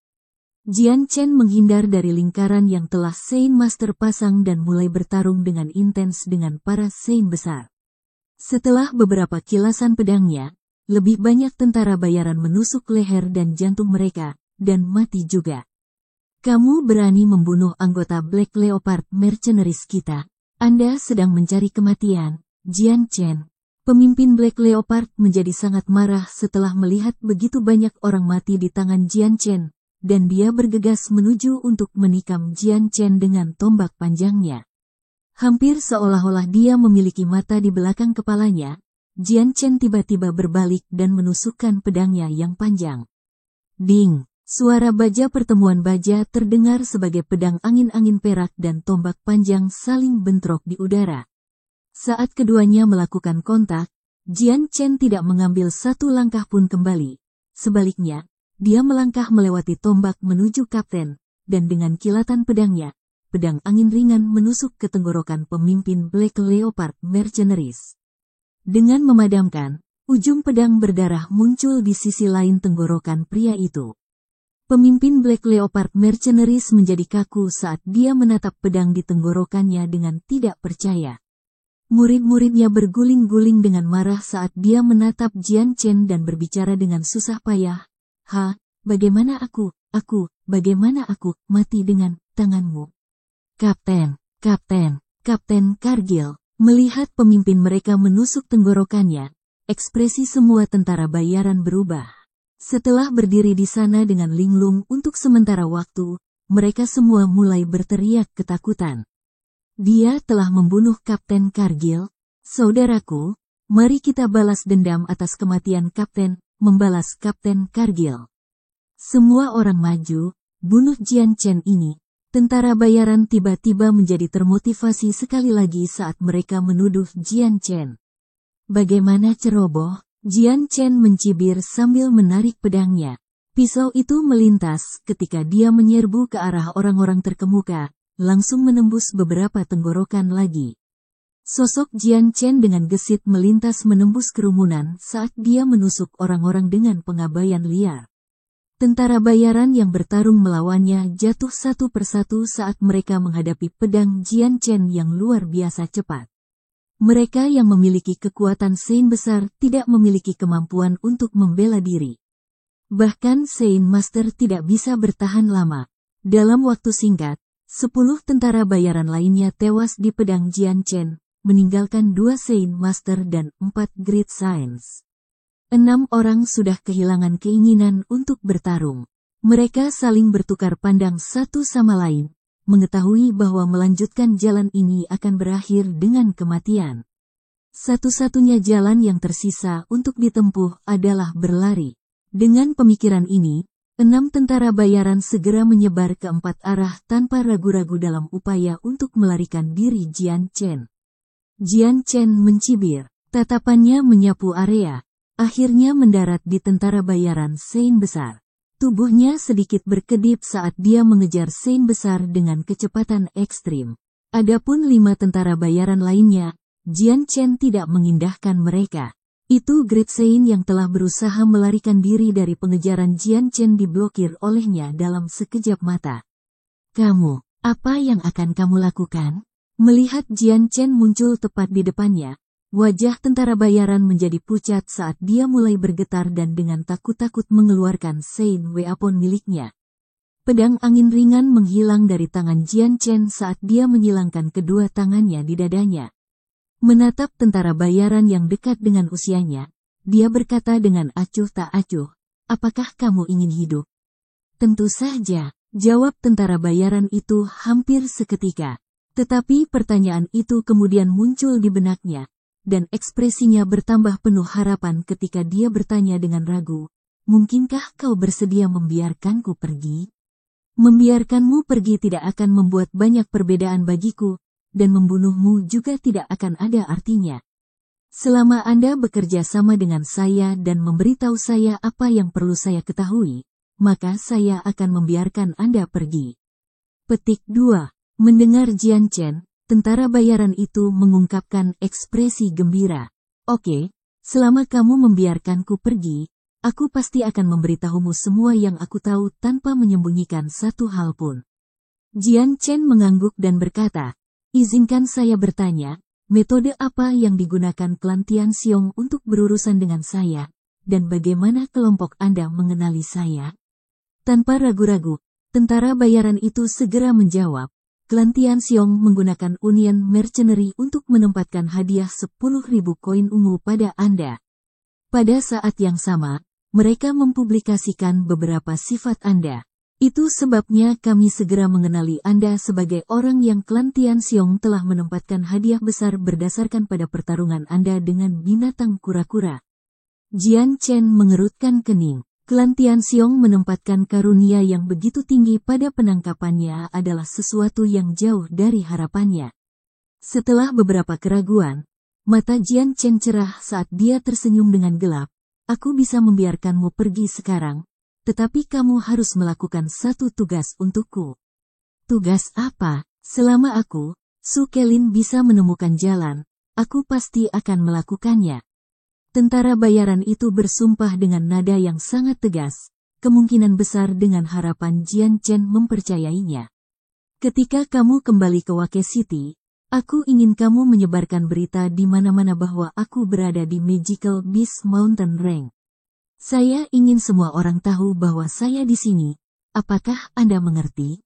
Jian Chen menghindar dari lingkaran yang telah Sein Master pasang dan mulai bertarung dengan intens dengan para Sein besar. Setelah beberapa kilasan pedangnya, lebih banyak tentara bayaran menusuk leher dan jantung mereka, dan mati juga. Kamu berani membunuh anggota Black Leopard Mercenaries kita? Anda sedang mencari kematian, Jian Chen. Pemimpin Black Leopard menjadi sangat marah setelah melihat begitu banyak orang mati di tangan Jian Chen, dan dia bergegas menuju untuk menikam Jian Chen dengan tombak panjangnya. Hampir seolah-olah dia memiliki mata di belakang kepalanya, Jian Chen tiba-tiba berbalik dan menusukkan pedangnya yang panjang. Ding! Suara baja pertemuan baja terdengar sebagai pedang angin-angin perak dan tombak panjang saling bentrok di udara. Saat keduanya melakukan kontak, Jian Chen tidak mengambil satu langkah pun kembali. Sebaliknya, dia melangkah melewati tombak menuju kapten, dan dengan kilatan pedangnya, pedang angin ringan menusuk ke tenggorokan pemimpin Black Leopard Mercenaries. Dengan memadamkan, ujung pedang berdarah muncul di sisi lain tenggorokan pria itu. Pemimpin Black Leopard Mercenaries menjadi kaku saat dia menatap pedang di tenggorokannya dengan tidak percaya. Murid-muridnya berguling-guling dengan marah saat dia menatap Jian Chen dan berbicara dengan susah payah. Bagaimana bagaimana aku mati dengan tanganmu? Kapten Cargill. Melihat pemimpin mereka menusuk tenggorokannya, ekspresi semua tentara bayaran berubah. Setelah berdiri di sana dengan linglung untuk sementara waktu, mereka semua mulai berteriak ketakutan. Dia telah membunuh Kapten Cargill. Saudaraku, mari kita balas dendam atas kematian Kapten, membalas Kapten Cargill. Semua orang maju, bunuh Jian Chen ini. Tentara bayaran tiba-tiba menjadi termotivasi sekali lagi saat mereka menuduh Jian Chen. Bagaimana ceroboh? Jian Chen mencibir sambil menarik pedangnya. Pisau itu melintas ketika dia menyerbu ke arah orang-orang terkemuka, langsung menembus beberapa tenggorokan lagi. Sosok Jian Chen dengan gesit melintas menembus kerumunan saat dia menusuk orang-orang dengan pengabaian liar. Tentara bayaran yang bertarung melawannya jatuh satu persatu saat mereka menghadapi pedang Jian Chen yang luar biasa cepat. Mereka yang memiliki kekuatan Sein besar tidak memiliki kemampuan untuk membela diri. Bahkan Sein Master tidak bisa bertahan lama. Dalam waktu singkat, 10 tentara bayaran lainnya tewas di pedang Jian Chen, meninggalkan 2 Sein Master dan 4 Great Saints. 6 orang sudah kehilangan keinginan untuk bertarung. Mereka saling bertukar pandang satu sama lain, mengetahui bahwa melanjutkan jalan ini akan berakhir dengan kematian. Satu-satunya jalan yang tersisa untuk ditempuh adalah berlari. Dengan pemikiran ini, 6 tentara bayaran segera menyebar ke 4 arah tanpa ragu-ragu dalam upaya untuk melarikan diri Jian Chen. Jian Chen mencibir, tatapannya menyapu area, akhirnya mendarat di tentara bayaran Sein besar. Tubuhnya sedikit berkedip saat dia mengejar Sein besar dengan kecepatan ekstrim. Adapun 5 tentara bayaran lainnya, Jian Chen tidak mengindahkan mereka. Itu Great Sein yang telah berusaha melarikan diri dari pengejaran Jian Chen diblokir olehnya dalam sekejap mata. Kamu, apa yang akan kamu lakukan? Melihat Jian Chen muncul tepat di depannya, wajah tentara bayaran menjadi pucat saat dia mulai bergetar dan dengan takut-takut mengeluarkan Sein Weapon miliknya. Pedang angin ringan menghilang dari tangan Jian Chen saat dia menyilangkan kedua tangannya di dadanya. Menatap tentara bayaran yang dekat dengan usianya, dia berkata dengan acuh tak acuh, "Apakah kamu ingin hidup?" "Tentu saja," jawab tentara bayaran itu hampir seketika. Tetapi pertanyaan itu kemudian muncul di benaknya, dan ekspresinya bertambah penuh harapan ketika dia bertanya dengan ragu, "Mungkinkah kau bersedia membiarkanku pergi?" Membiarkanmu pergi tidak akan membuat banyak perbedaan bagiku, dan membunuhmu juga tidak akan ada artinya. Selama Anda bekerja sama dengan saya dan memberitahu saya apa yang perlu saya ketahui, maka saya akan membiarkan Anda pergi. Petik 2. Mendengar Jian Chen, tentara bayaran itu mengungkapkan ekspresi gembira. Oke, selama kamu membiarkanku pergi, aku pasti akan memberitahumu semua yang aku tahu tanpa menyembunyikan satu hal pun. Jian Chen mengangguk dan berkata, izinkan saya bertanya, metode apa yang digunakan klan Tianxiong untuk berurusan dengan saya, dan bagaimana kelompok Anda mengenali saya? Tanpa ragu-ragu, tentara bayaran itu segera menjawab, klan Tianxiong menggunakan Union Mercenary untuk menempatkan hadiah 10.000 koin ungu pada Anda. Pada saat yang sama, mereka mempublikasikan beberapa sifat Anda. Itu sebabnya kami segera mengenali Anda sebagai orang yang klan Tianxiong telah menempatkan hadiah besar berdasarkan pada pertarungan Anda dengan binatang kura-kura. Jian Chen mengerutkan kening. Klan Tianxiong menempatkan karunia yang begitu tinggi pada penangkapannya adalah sesuatu yang jauh dari harapannya. Setelah beberapa keraguan, mata Jian Chen cerah saat dia tersenyum dengan gelap. Aku bisa membiarkanmu pergi sekarang, tetapi kamu harus melakukan satu tugas untukku. Tugas apa? Selama aku, Su Kelin bisa menemukan jalan, aku pasti akan melakukannya. Tentara bayaran itu bersumpah dengan nada yang sangat tegas, kemungkinan besar dengan harapan Jian Chen mempercayainya. Ketika kamu kembali ke Wake City, aku ingin kamu menyebarkan berita di mana-mana bahwa aku berada di Magical Beast Mountain Range. Saya ingin semua orang tahu bahwa saya di sini. Apakah Anda mengerti?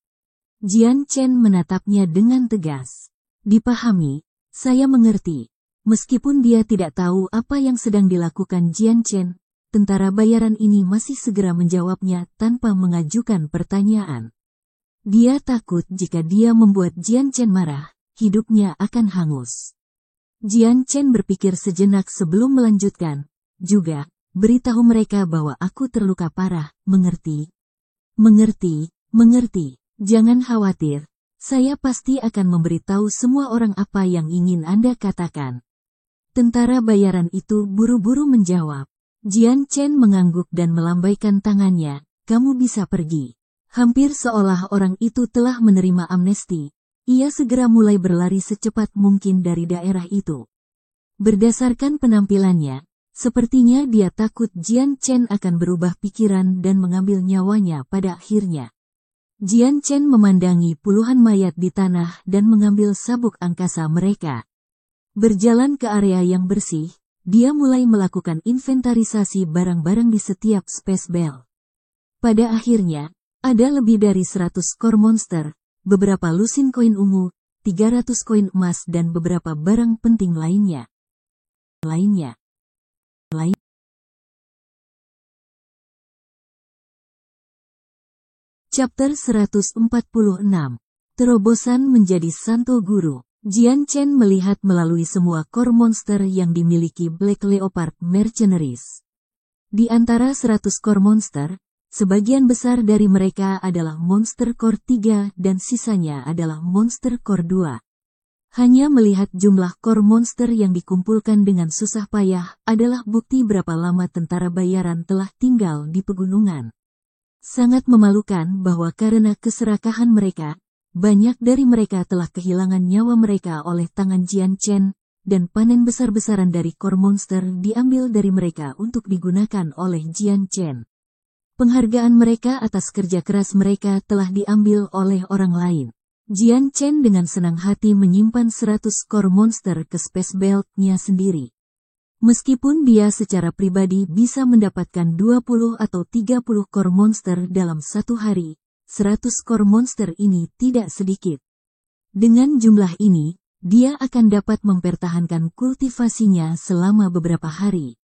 Jian Chen menatapnya dengan tegas. Dipahami, saya mengerti. Meskipun dia tidak tahu apa yang sedang dilakukan Jian Chen, tentara bayaran ini masih segera menjawabnya tanpa mengajukan pertanyaan. Dia takut jika dia membuat Jian Chen marah, hidupnya akan hangus. Jian Chen berpikir sejenak sebelum melanjutkan, juga, beritahu mereka bahwa aku terluka parah, mengerti? Mengerti, jangan khawatir, saya pasti akan memberitahu semua orang apa yang ingin Anda katakan. Tentara bayaran itu buru-buru menjawab. Jian Chen mengangguk dan melambaikan tangannya, kamu bisa pergi. Hampir seolah orang itu telah menerima amnesti. Ia segera mulai berlari secepat mungkin dari daerah itu. Berdasarkan penampilannya, sepertinya dia takut Jian Chen akan berubah pikiran dan mengambil nyawanya pada akhirnya. Jian Chen memandangi puluhan mayat di tanah dan mengambil sabuk angkasa mereka. Berjalan ke area yang bersih, dia mulai melakukan inventarisasi barang-barang di setiap space bell. Pada akhirnya, ada lebih dari 100 core monster, beberapa lusin koin ungu, 300 koin emas dan beberapa barang penting lainnya. Chapter 146. Terobosan menjadi Santo Guru. Jian Chen melihat melalui semua core monster yang dimiliki Black Leopard Mercenaries. Di antara 100 core monster, sebagian besar dari mereka adalah monster core 3 dan sisanya adalah monster core 2. Hanya melihat jumlah core monster yang dikumpulkan dengan susah payah adalah bukti berapa lama tentara bayaran telah tinggal di pegunungan. Sangat memalukan bahwa karena keserakahan mereka, banyak dari mereka telah kehilangan nyawa mereka oleh tangan Jian Chen, dan panen besar-besaran dari core monster diambil dari mereka untuk digunakan oleh Jian Chen. Penghargaan mereka atas kerja keras mereka telah diambil oleh orang lain. Jian Chen dengan senang hati menyimpan 100 core monster ke Space Belt-nya sendiri. Meskipun dia secara pribadi bisa mendapatkan 20 atau 30 core monster dalam satu hari, 100 core monster ini tidak sedikit. Dengan jumlah ini, dia akan dapat mempertahankan kultivasinya selama beberapa hari.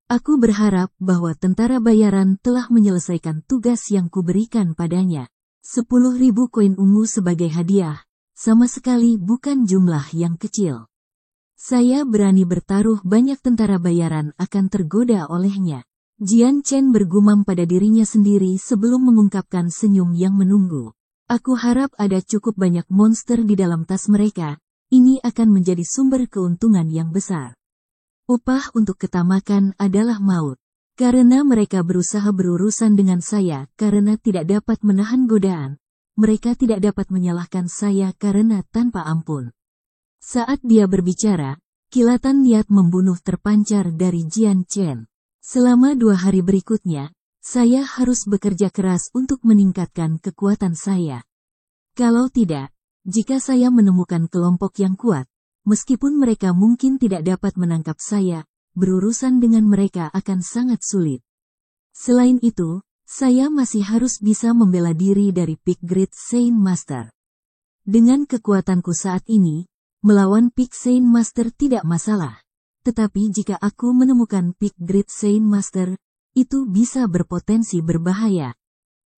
Aku berharap bahwa tentara bayaran telah menyelesaikan tugas yang kuberikan padanya. 10.000 koin ungu sebagai hadiah, sama sekali bukan jumlah yang kecil. Saya berani bertaruh banyak tentara bayaran akan tergoda olehnya. Jian Chen bergumam pada dirinya sendiri sebelum mengungkapkan senyum yang menunggu. Aku harap ada cukup banyak monster di dalam tas mereka, ini akan menjadi sumber keuntungan yang besar. Upah untuk ketamakan adalah maut. Karena mereka berusaha berurusan dengan saya karena tidak dapat menahan godaan, mereka tidak dapat menyalahkan saya karena tanpa ampun. Saat dia berbicara, kilatan niat membunuh terpancar dari Jian Chen. Selama 2 hari berikutnya, saya harus bekerja keras untuk meningkatkan kekuatan saya. Kalau tidak, jika saya menemukan kelompok yang kuat, meskipun mereka mungkin tidak dapat menangkap saya, berurusan dengan mereka akan sangat sulit. Selain itu, saya masih harus bisa membela diri dari Peak Great Saint Master. Dengan kekuatanku saat ini, melawan Peak Saint Master tidak masalah. Tetapi jika aku menemukan Peak Great Saint Master, itu bisa berpotensi berbahaya.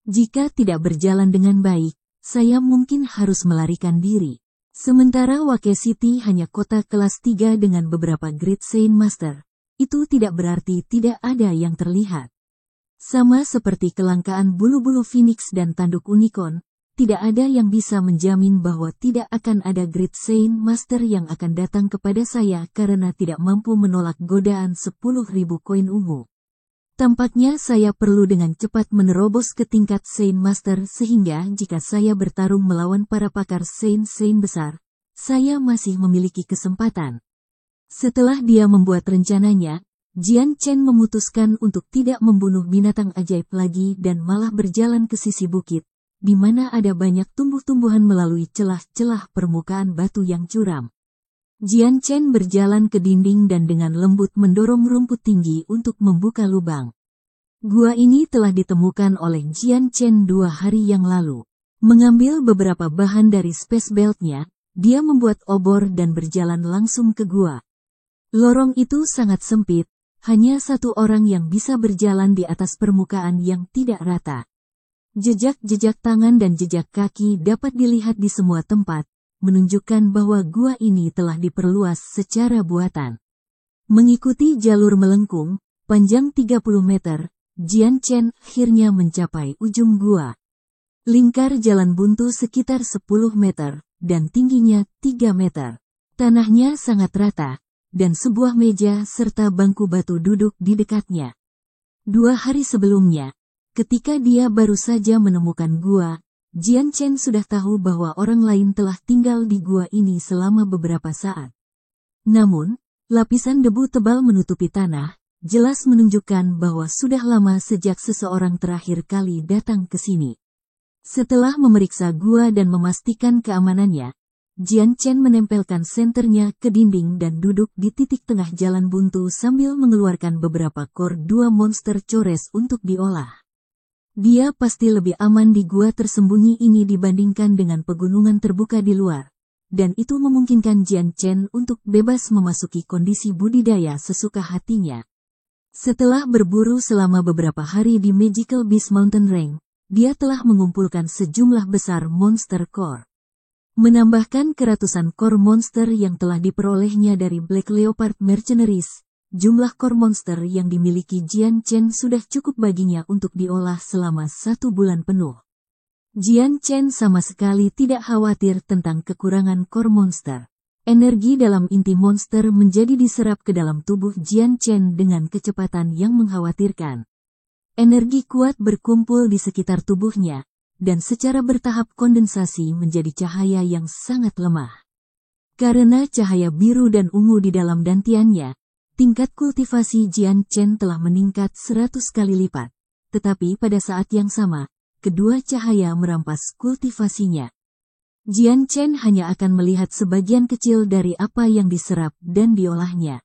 Jika tidak berjalan dengan baik, saya mungkin harus melarikan diri. Sementara Wake City hanya kota kelas 3 dengan beberapa Great Saint Master, itu tidak berarti tidak ada yang terlihat. Sama seperti kelangkaan bulu-bulu Phoenix dan tanduk unicorn, tidak ada yang bisa menjamin bahwa tidak akan ada Great Saint Master yang akan datang kepada saya karena tidak mampu menolak godaan 10.000 koin ungu. Tampaknya saya perlu dengan cepat menerobos ke tingkat Saint Master sehingga jika saya bertarung melawan para pakar Saint besar, saya masih memiliki kesempatan. Setelah dia membuat rencananya, Jian Chen memutuskan untuk tidak membunuh binatang ajaib lagi dan malah berjalan ke sisi bukit, di mana ada banyak tumbuh-tumbuhan melalui celah-celah permukaan batu yang curam. Jian Chen berjalan ke dinding dan dengan lembut mendorong rumput tinggi untuk membuka lubang. Gua ini telah ditemukan oleh Jian Chen 2 hari yang lalu. Mengambil beberapa bahan dari space belt-nya, dia membuat obor dan berjalan langsung ke gua. Lorong itu sangat sempit, hanya satu orang yang bisa berjalan di atas permukaan yang tidak rata. Jejak-jejak tangan dan jejak kaki dapat dilihat di semua tempat, menunjukkan bahwa gua ini telah diperluas secara buatan. Mengikuti jalur melengkung, panjang 30 meter, Jian Chen akhirnya mencapai ujung gua. Lingkar jalan buntu sekitar 10 meter, dan tingginya 3 meter. Tanahnya sangat rata, dan sebuah meja serta bangku batu duduk di dekatnya. 2 hari sebelumnya, ketika dia baru saja menemukan gua, Jian Chen sudah tahu bahwa orang lain telah tinggal di gua ini selama beberapa saat. Namun, lapisan debu tebal menutupi tanah, jelas menunjukkan bahwa sudah lama sejak seseorang terakhir kali datang ke sini. Setelah memeriksa gua dan memastikan keamanannya, Jian Chen menempelkan senternya ke dinding dan duduk di titik tengah jalan buntu sambil mengeluarkan beberapa kor 2 monster cores untuk diolah. Dia pasti lebih aman di gua tersembunyi ini dibandingkan dengan pegunungan terbuka di luar, dan itu memungkinkan Jian Chen untuk bebas memasuki kondisi budidaya sesuka hatinya. Setelah berburu selama beberapa hari di Magical Beast Mountain Range, dia telah mengumpulkan sejumlah besar monster core. Menambahkan keratusan core monster yang telah diperolehnya dari Black Leopard Mercenaries, jumlah core monster yang dimiliki Jian Chen sudah cukup baginya untuk diolah selama 1 bulan penuh. Jian Chen sama sekali tidak khawatir tentang kekurangan core monster. Energi dalam inti monster menjadi diserap ke dalam tubuh Jian Chen dengan kecepatan yang mengkhawatirkan. Energi kuat berkumpul di sekitar tubuhnya, dan secara bertahap kondensasi menjadi cahaya yang sangat lemah. Karena cahaya biru dan ungu di dalam dantiannya, tingkat kultivasi Jian Chen telah meningkat 100 kali lipat. Tetapi pada saat yang sama, kedua cahaya merampas kultivasinya. Jian Chen hanya akan melihat sebagian kecil dari apa yang diserap dan diolahnya.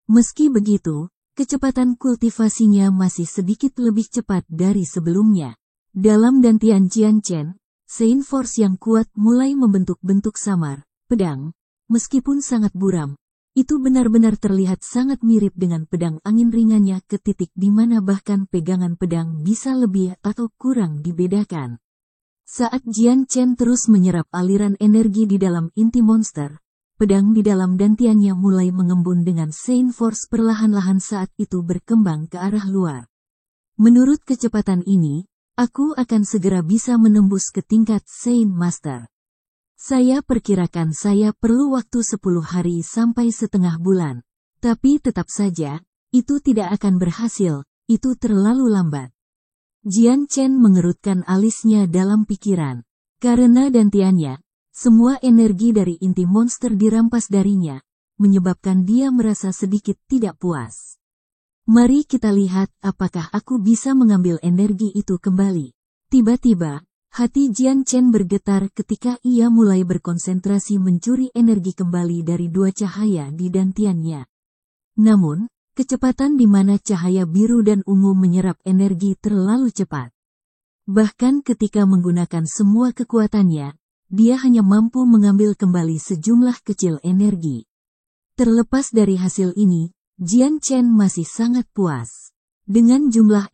Meski begitu, kecepatan kultivasinya masih sedikit lebih cepat dari sebelumnya. Dalam dantian Jian Chen, Saint Force yang kuat mulai membentuk bentuk samar, pedang. Meskipun sangat buram, itu benar-benar terlihat sangat mirip dengan pedang angin ringannya ke titik di mana bahkan pegangan pedang bisa lebih atau kurang dibedakan. Saat Jian Chen terus menyerap aliran energi di dalam inti monster, pedang di dalam dantiannya mulai mengembun dengan Saint Force perlahan-lahan saat itu berkembang ke arah luar. Menurut kecepatan ini, aku akan segera bisa menembus ke tingkat Saint Master. Saya perkirakan saya perlu waktu 10 hari sampai setengah bulan. Tapi tetap saja, itu tidak akan berhasil, itu terlalu lambat. Jian Chen mengerutkan alisnya dalam pikiran. Karena dantiannya, semua energi dari inti monster dirampas darinya, menyebabkan dia merasa sedikit tidak puas. Mari kita lihat apakah aku bisa mengambil energi itu kembali. Tiba-tiba, hati Jian Chen bergetar ketika ia mulai berkonsentrasi mencuri energi kembali dari dua cahaya di dantiannya. Namun, kecepatan di mana cahaya biru dan ungu menyerap energi terlalu cepat. Bahkan ketika menggunakan semua kekuatannya, dia hanya mampu mengambil kembali sejumlah kecil energi. Terlepas dari hasil ini, Jian Chen masih sangat puas. Dengan jumlah